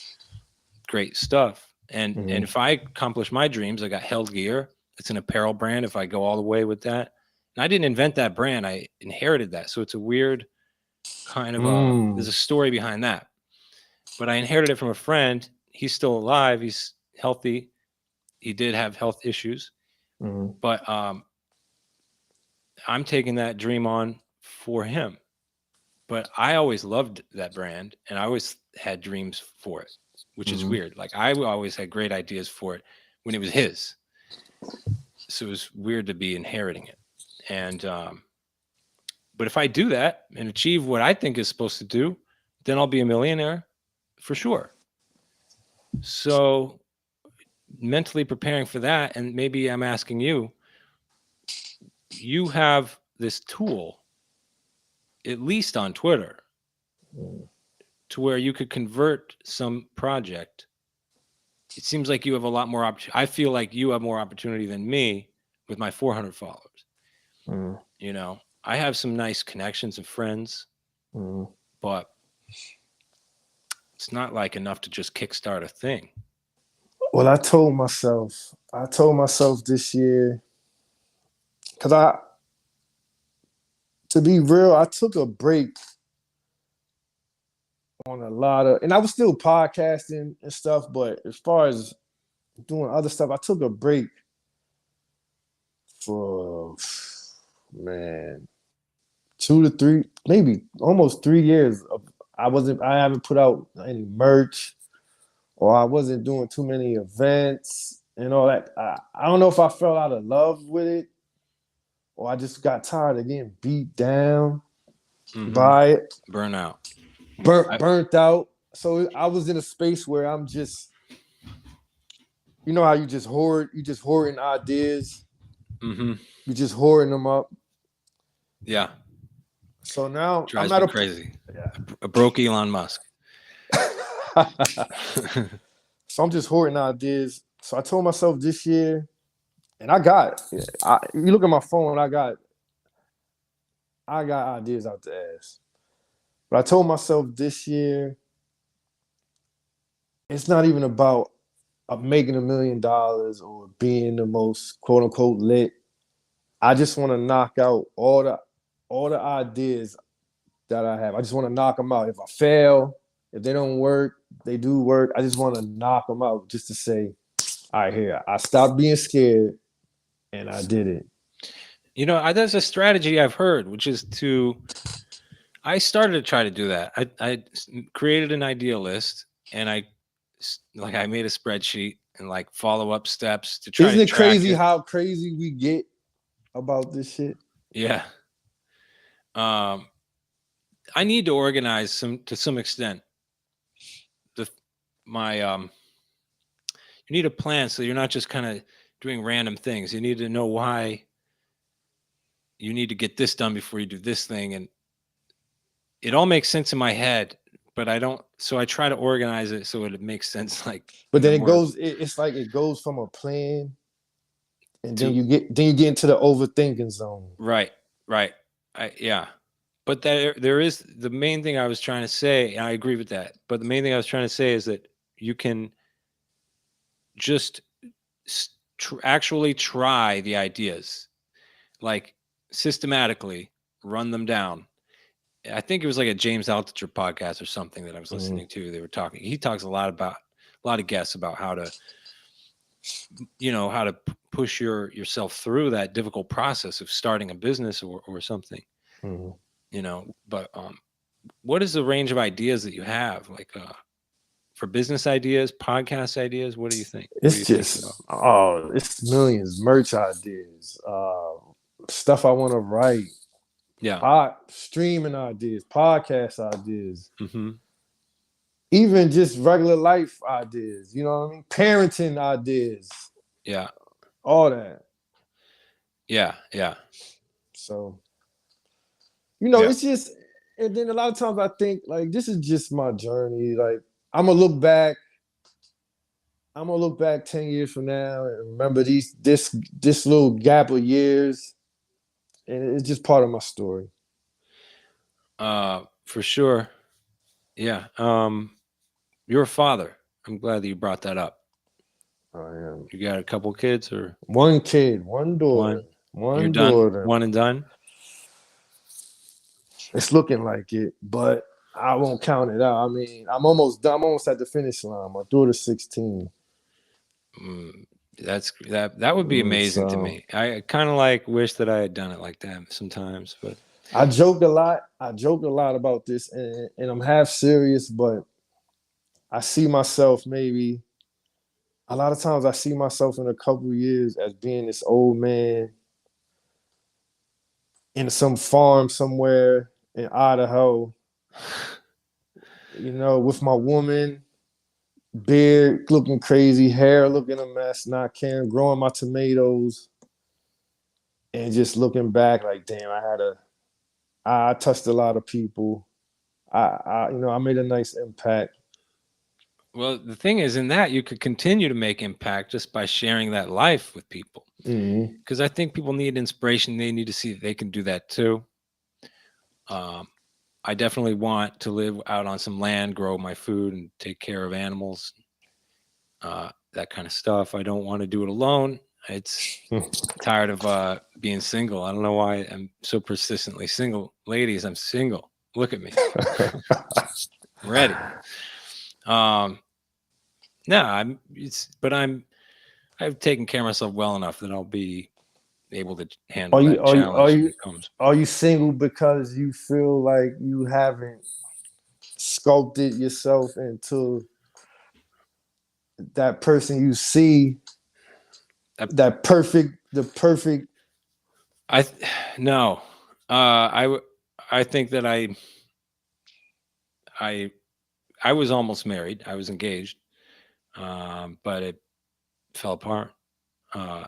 great stuff. And Mm-hmm. if I accomplish my dreams, I got Held Gear It's an apparel brand if I go all the way with that. And I didn't invent that brand. I inherited that. So it's a weird kind of there's a story behind that. But I inherited it from a friend. He's still alive. He's healthy. He did have health issues. But I'm taking that dream on for him. But I always loved that brand and I always had dreams for it, which is weird. Like I always had great ideas for it when it was his. So it was weird to be inheriting it. And but if I do that and achieve what I think is supposed to do, then I'll be a millionaire for sure. So mentally preparing for that, and maybe I'm asking you, you have this tool, at least on Twitter, to where you could convert some project. It seems like you have a lot more opportunity. I feel like you have more opportunity than me with my 400 followers. You know, I have some nice connections and friends, but it's not like enough to just kickstart a thing. Well, I told myself this year, because to be real, I took a break on a lot of, and I was still podcasting and stuff, but as far as doing other stuff, I took a break for, man, 2 to 3, maybe almost 3 years. I haven't put out any merch, or I wasn't doing too many events and all that. I don't know if I fell out of love with it, or I just got tired of getting beat down by it. Burnout. Burnt out. So I was in a space where I'm just, you know how you just hoarding ideas. You just hoarding them up. Yeah. So now Drives I'm me at crazy. Yeah. A broke Elon Musk. So I'm just hoarding ideas. So I told myself this year, and I got it. You look at my phone, I got ideas out the ass. But I told myself this year, it's not even about making $1 million or being the most quote unquote lit. I just want to knock out all the ideas that I have. I just want to knock them out. If I fail, if they don't work, they do work. I just want to knock them out just to say, all right, here, I stopped being scared and I did it. You know, there's a strategy I've heard, which is I started to try to do that. I created an idea list and I made a spreadsheet and like follow up steps to try Isn't to it track crazy it. how crazy we get about this shit? Yeah. I need to organize to some extent. You need a plan so you're not just kind of doing random things. You need to know why you need to get this done before you do this thing, and it all makes sense in my head, but I don't. So I try to organize it so it makes sense. But then it's like it goes from a plan, and then you get into the overthinking zone. Right. Yeah. But there is the main thing I was trying to say, and I agree with that. But the main thing I was trying to say is that you can just actually try the ideas, like systematically run them down. I think it was like a James Altucher podcast or something that I was listening to. They were talking. He talks a lot of guests about how to push yourself through that difficult process of starting a business or something. But what is the range of ideas that you have, like for business ideas, podcast ideas? What do you think? It's it's millions. Merch ideas, stuff I want to write. Yeah. Streaming ideas, podcast ideas. Even just regular life ideas. You know what I mean? Parenting ideas. Yeah. All that. Yeah. So, it's just, and then a lot of times I think like this is just my journey. Like I'm gonna look back 10 years from now and remember this little gap of years, and it's just part of my story. For sure. Yeah. You're a father. I'm glad that you brought that up. I am. You got a couple kids or One kid, one daughter, one? You're one done, daughter. one and done. It's looking like it, but I won't count it out. I mean, I'm almost done. I'm almost at the finish line. My daughter's 16. Mm, that would be amazing to So me. I kind of like wish that I had done it like that sometimes, but I joke a lot. I joke a lot about this, and I'm half serious, but I see myself maybe a lot of times I see myself in a couple years as being this old man in some farm somewhere in Idaho, with my woman, beard looking crazy, hair looking a mess, not caring, growing my tomatoes, and just looking back like, damn, I touched a lot of people. I made a nice impact. well, the thing is, in that you could continue to make impact just by sharing that life with people. Mm-hmm. Because I think people need inspiration. They need to see that they can do that too. Um, I definitely want to live out on some land, grow my food, and take care of animals, that kind of stuff. I don't want to do it alone. It's tired of being single. I don't know why I'm so persistently single. Ladies, I'm single. Look at me. I'm ready. Um, no, I've taken care of myself well enough that I'll be able to handle Are you that are you are challenge when you it comes. are you single because you feel like you haven't sculpted yourself into that person you see, I, the perfect. I no, I think that I I was almost married. I was engaged, but it fell apart. Uh,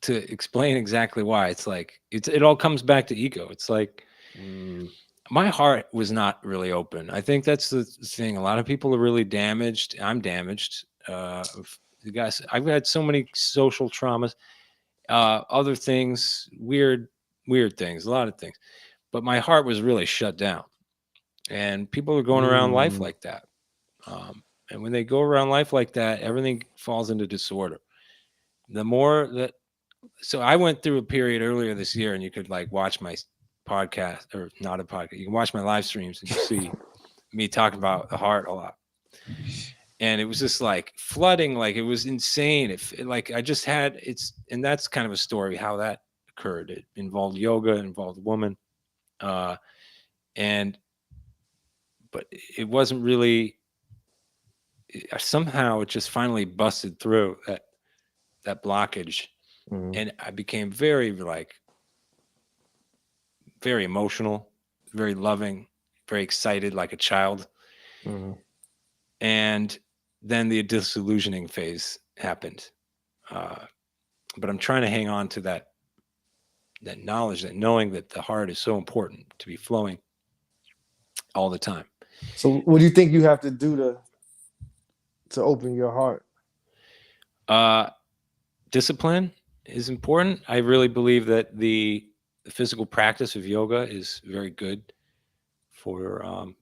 to explain exactly why, it's like it all comes back to ego. It's like Mm, my heart was not really open. I think that's the thing. A lot of people are really damaged. I'm damaged. The guys, I've had so many social traumas, other things, weird things, a lot of things. But my heart was really shut down. And people are going around life mm, like that. And when they go around life like that, everything falls into disorder. The more that, so I went through a period earlier this year, and you could like watch my podcast, or not a podcast. You can watch my live streams, and you see me talking about the heart a lot. And it was just like flooding, like it was insane. Like I just had and that's kind of a story how that occurred. It involved yoga, it involved a woman, uh, and but it wasn't really. Somehow it just finally busted through that blockage, mm, and I became very emotional, very loving, very excited, like a child. mm. And then the disillusioning phase happened. Uh, but I'm trying to hang on to that knowledge, that knowing that the heart is so important to be flowing all the time. So, what do you think you have to do to open your heart? Uh, Discipline is important. I really believe that the physical practice of yoga is very good for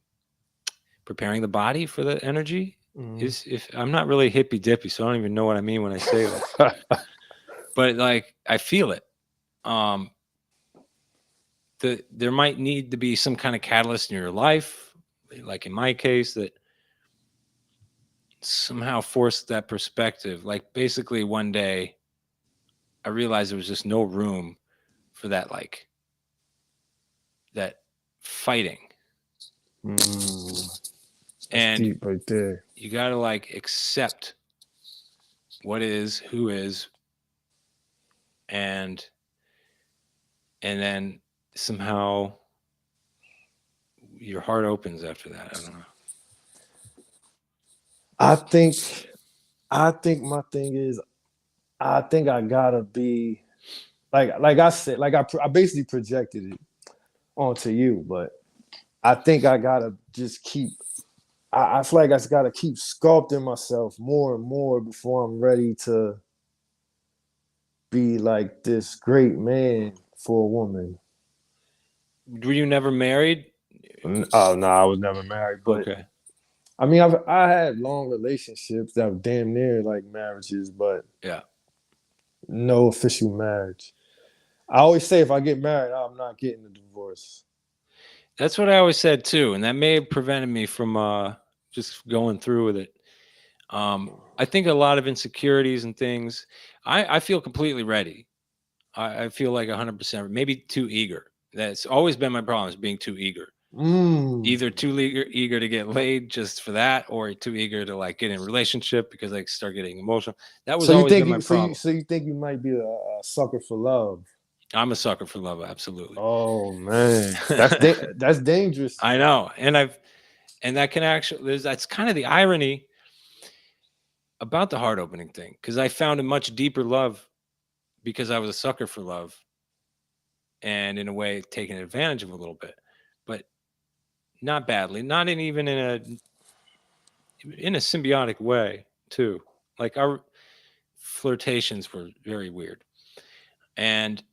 preparing the body for the energy. Mm. Is if I'm not really hippy dippy, so I don't even know what I mean when I say that. But like I feel it. Um, there might need to be some kind of catalyst in your life, like in my case, that somehow forced that perspective. Like basically one day I realized there was just no room for that fighting. Mm. That's And deep right there. you got to like accept what is, who is, and then somehow your heart opens after that. I don't know. I think I think my thing is I think I gotta be like I said, I basically projected it onto you, but I think I gotta just keep. I feel like I just gotta keep sculpting myself more and more before I'm ready to be like this great man for a woman. Were you never married? Oh no, I was never married, but Okay. I mean, I had long relationships that were damn near like marriages, but Yeah. no official marriage. I always say if I get married, I'm not getting a divorce. That's what I always said too, and that may have prevented me from just going through with it. I think a lot of insecurities and things. I feel completely ready. I feel like 100%, maybe too eager. That's always been my problem, is being too eager. Mm. Either too eager to get laid just for that, or too eager to like get in a relationship because I start getting emotional. That was So you always think been my you problem. so you think you might be a sucker for love? I'm a sucker for love, absolutely. Oh man, that's dangerous. I know, and that can actually that's kind of the irony about the heart opening thing, because I found a much deeper love because I was a sucker for love, and in a way taken advantage of a little bit, but not badly, not in even in a symbiotic way too. Like our flirtations were very weird, and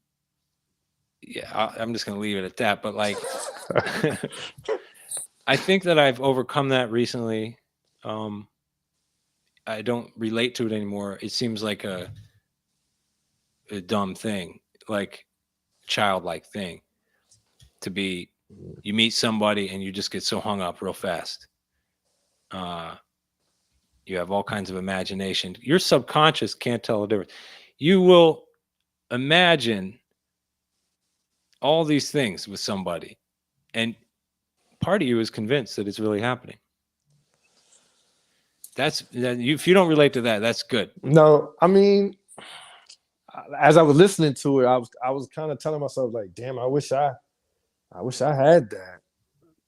yeah, I'm just gonna leave it at that. But like, I think that I've overcome that recently. Um, I don't relate to it anymore. It seems like a dumb thing, like childlike thing to be. You meet somebody and you just get so hung up real fast. Uh, you have all kinds of imagination. Your subconscious can't tell the difference. You will imagine all these things with somebody, and part of you is convinced that it's really happening. If you don't relate to that, that's good. No, I mean, as I was listening to it, I was kind of telling myself like, damn, I wish I had that.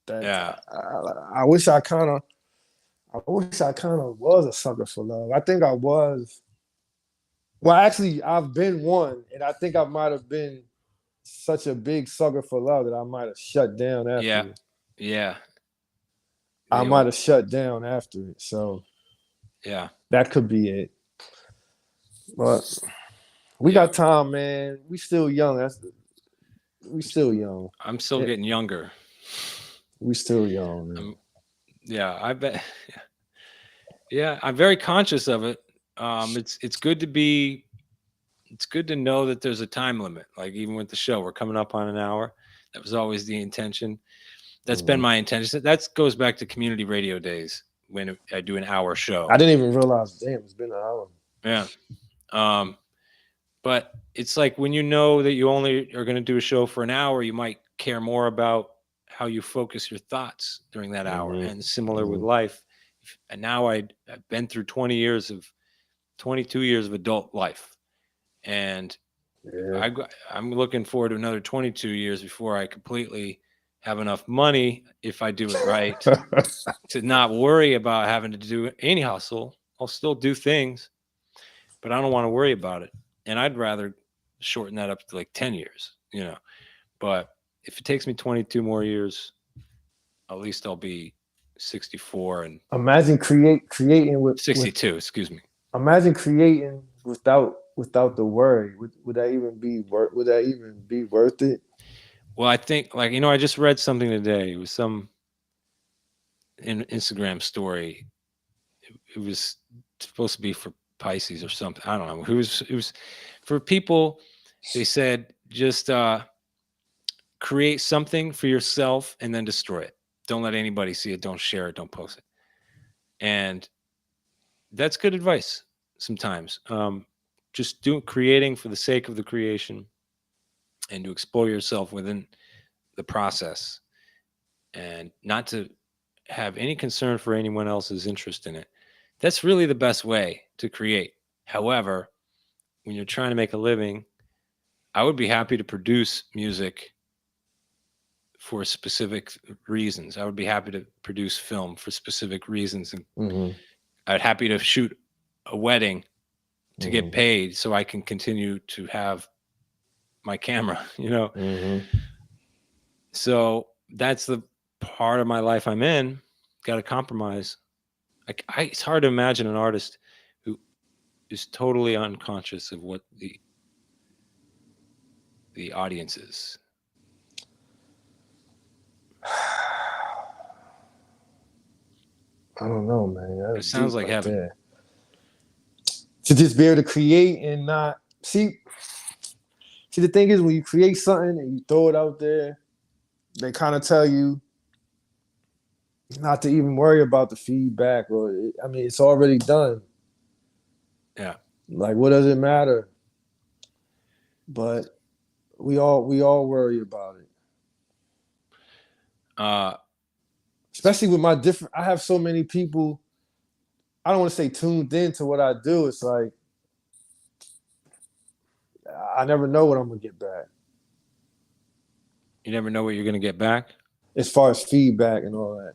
That Yeah, I wish I kind of was a sucker for love. I think I was. Well, actually, I've been one, and I think I might have been such a big sucker for love that I might have shut down after yeah, it. yeah. I The might old, have shut down after it. So yeah, that could be it. But we yeah. got time, man. We still young. We still young. I'm still Yeah, getting younger. we still young, man. Yeah, I bet. Yeah, I'm very conscious of it. It's good to be. It's good to know that there's a time limit. Like even with the show, we're coming up on an hour. That was always the intention. That's been Mhm. my intention. That goes back to community radio days when I do an hour I show. didn't even realize. Damn, it's been an hour. Yeah. Um, but it's like when you know that you only are going to do a show for an hour, you might care more about how you focus your thoughts during that hour. Hmm. And similar with Hmm. life. And now I've been through 22 years of adult life. And Yeah. I'm looking forward to another 22 years before I completely have enough money, if I do it right, to not worry about having to do any hustle. I'll still do things, but I don't want to worry about it. And I'd rather shorten that up to like 10 years, you know. But if it takes me 22 more years, at least I'll be 64 and Imagine creating with 62, excuse me. imagine creating without the worry. Would that even be worth? Would that even be worth it? Well, I think, like, I just read something today. It was some Instagram story. It was supposed to be for Pisces or something. I don't know. It was for people. They said just create something for yourself and then destroy it. Don't let anybody see it. Don't share it. Don't post it. And that's good advice sometimes. Just creating for the sake of the creation and to explore yourself within the process and not to have any concern for anyone else's interest in it. That's really the best way to create. However, when you're trying to make a living, I would be happy to produce music for specific reasons. I would be happy to produce film for specific reasons. And Hmm. I'd happy to shoot a wedding to get Hmm. paid so I can continue to have my camera, Hmm. So that's the part of my life I'm in. Got to compromise. It's hard to imagine an artist who is totally unconscious of what the audience is. I don't know, man. It That's sounds deep like right heaven. there. To just be able to create and not see. See, the thing is, when you create something and you throw it out there, they kind of tell you not to even worry about the feedback, or I mean, it's already done. Yeah. Like, what does it matter? But we all worry about it. Uh, Especially with my different. I have so many people. I don't want to say tuned into what I do. It's like I never know what I'm gonna get back you never know what you're gonna get back. as far as feedback and all that.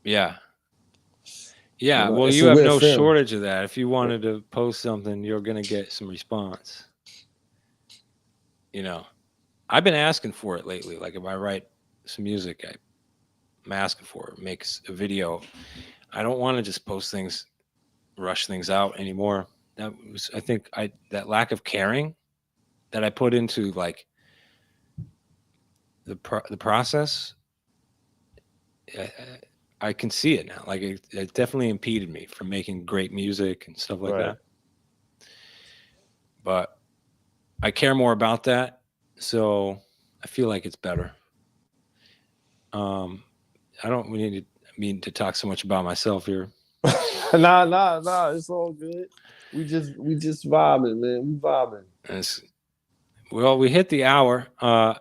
Yeah. Yeah. Well, It's you a have weird no feeling. shortage of that. If you wanted to post something, you're gonna get some response. You know, I've been asking for it lately. Like if I write some music, I'm asking for it. Makes a video. I don't want to just post things, rush things out anymore. That was, I think, that lack of caring that I put into like the process. I, I can see it now. Like it definitely impeded me from making great music and stuff like Right. that. But I care more about that, so I feel like it's better. Um, I don't mean to talk so much about myself here. Nah. It's all good. We just vibing, man. We vibing. It's, well, we hit the hour. I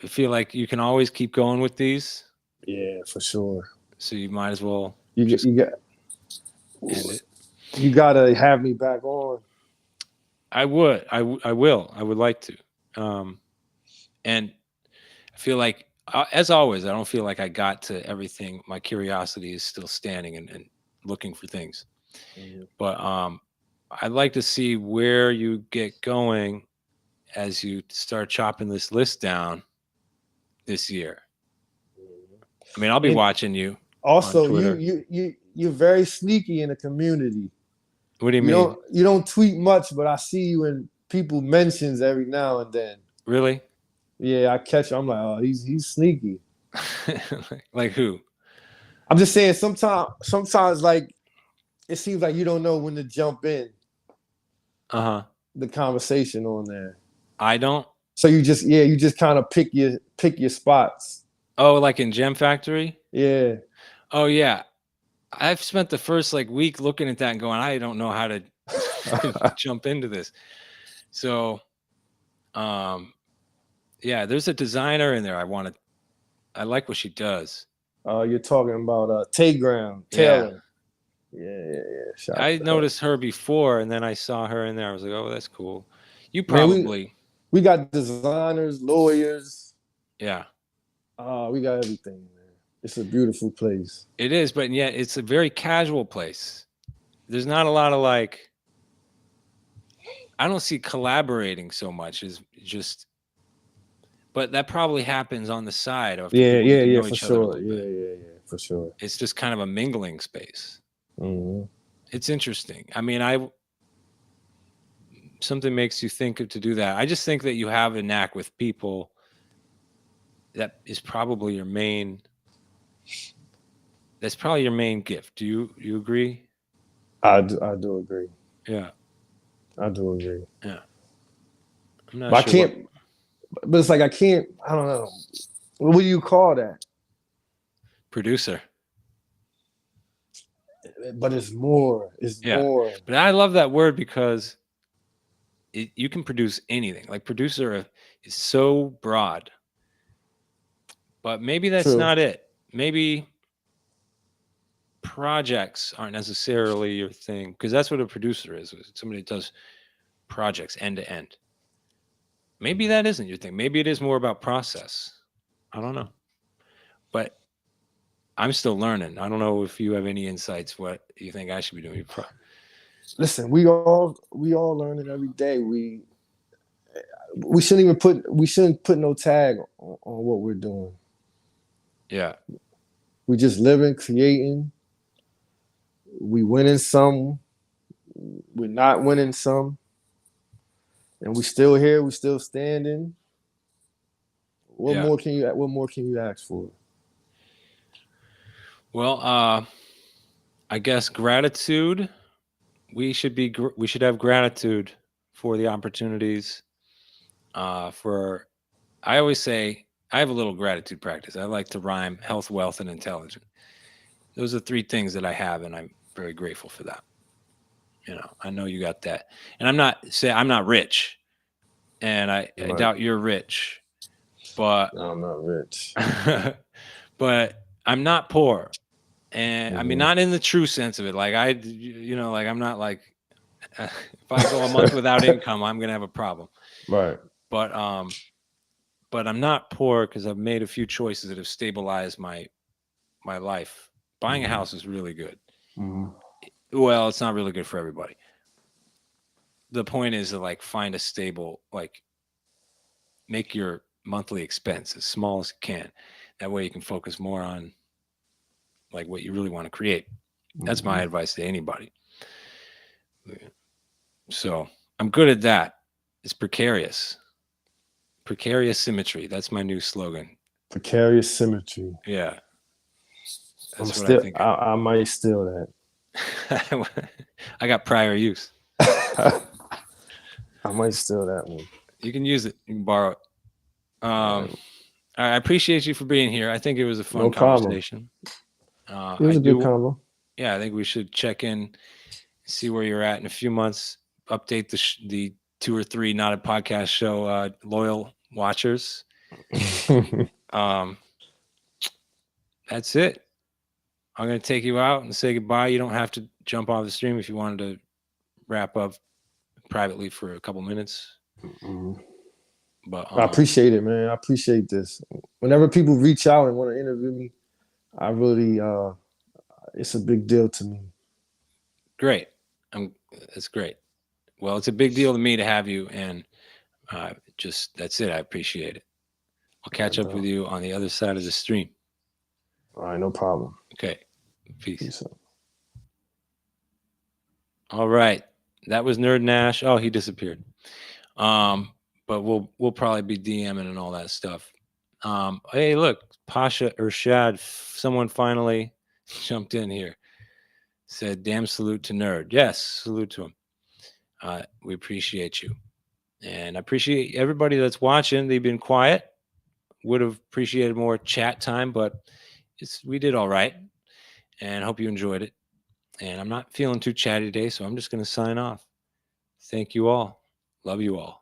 feel like you can always keep going with these, Yeah, for sure. so you might as well You just you got end it. you gotta have me back on. I would. I will. I would like to. And I feel like, as always, I don't feel like I got to everything. My curiosity is still standing and looking for things. Mhm. But I'd like to see where you get going as you start chopping this list down this year. I mean, I'll be And watching you on also, Twitter. you're very sneaky in the community. What do you You mean? don't tweet much, but I see you in people mentions every now and then. Really? Yeah, I catch. I'm like, oh, he's sneaky. Like who? I'm just saying. Sometimes, like it seems like you don't know when to jump in Uh-huh. the conversation on there. I don't. So you just kind of pick your spots. Oh, like in Gem Factory? Yeah. Oh yeah. I've spent the first like week looking at that and going, I don't know how to jump into this. So yeah, there's a designer in there. I like what she does. You're talking about Tay Ground Yeah. Taylor. Yeah. Shout out I to her. noticed her before and then I saw her in there. I was like, oh, that's cool. You Man, probably, we got designers, lawyers. yeah. We got everything, man. It's a beautiful place. It is, but yet it's a very casual place. There's not a lot of like, I don't see collaborating so much as just, but that probably happens on the side after people get to know For each other a sure. little bit. For sure. It's just kind of a mingling space. Mm-hmm. It's interesting. I mean, something makes you think of to do that. I just think that you have a knack with people. That is probably your main. That's probably your main gift. Do you agree? I do agree. Yeah. I do agree. Yeah. I'm not But I sure what can't. But it's like I can't. I don't know. What do you call that? producer. But it's more. It's Yeah. more. But I love that word because you can produce anything. Like producer is so broad. But maybe that's True. not it. Maybe projects aren't necessarily your thing because that's what a producer is. Somebody that does projects end to end. Maybe that isn't your thing. Maybe it is more about process. I don't know. But I'm still learning. I don't know if you have any insights what you think I should be doing. Listen, we all learning every day. We shouldn't put no tag on what we're doing. Yeah. We just living, creating. We winning some. We're not winning some. And we still here. We still standing. What Yeah. more can you ask for? Well, I guess gratitude. We should have gratitude for the opportunities. For I always say I have a little gratitude practice. I like to rhyme health, wealth, and intelligence. Those are three things that I have, and I'm very grateful for that. I know you got that, and I'm not rich, and I Right. doubt you're rich, but No, I'm not rich. but I'm not poor, and I mean Hmm. not in the true sense of it. Like like I'm not like if I go a month without income, I'm gonna have a problem. Right. But I'm not poor because I've made a few choices that have stabilized my life. Buying a Hmm. house is really good. Hmm. Well, it's not really good for everybody. The point is to like find a stable, like make your monthly expense as small as you can. That way you can focus more on like what you really want to create. That's my Hmm. advice to anybody. So I'm good at that. It's precarious. Precarious symmetry. That's my new slogan. Precarious symmetry. Yeah, I'm that's what I still. think. I might steal I got prior use. that. I might steal that one. You can use it. You can borrow it. All Um, right. I appreciate you for being here. I think it was a fun No problem. conversation. It I was a good do. combo. Yeah, I think we should check in, see where you're at in a few months. Update the 2 or 3 not a podcast show loyal watchers. Um, that's it. I'm gonna take you out and say goodbye. You don't have to jump off the stream if you wanted to wrap up privately for a couple minutes. Mhm. But I appreciate it, man. I appreciate this. Whenever people reach out and want to interview me, I really it's a big deal to me. great. That's great. Well, it's a big deal to me to have you, and just that's it. I appreciate it. I'll All right, catch up with bro. you on the other side of the stream. All right, no problem. Okay. Peace. Peace out. All right. That was Nerd Nash. Oh, he disappeared. But we'll probably be DMing and all that stuff. Hey, look, Pasha or Shad, someone finally jumped in here. Said, "Damn salute to Nerd." Yes, salute to him. We appreciate you, and I appreciate everybody that's watching. They've been quiet. Would have appreciated more chat time, but we did all right, and hope you enjoyed it. And I'm not feeling too chatty today, so I'm just going to sign off. Thank you all. Love you all.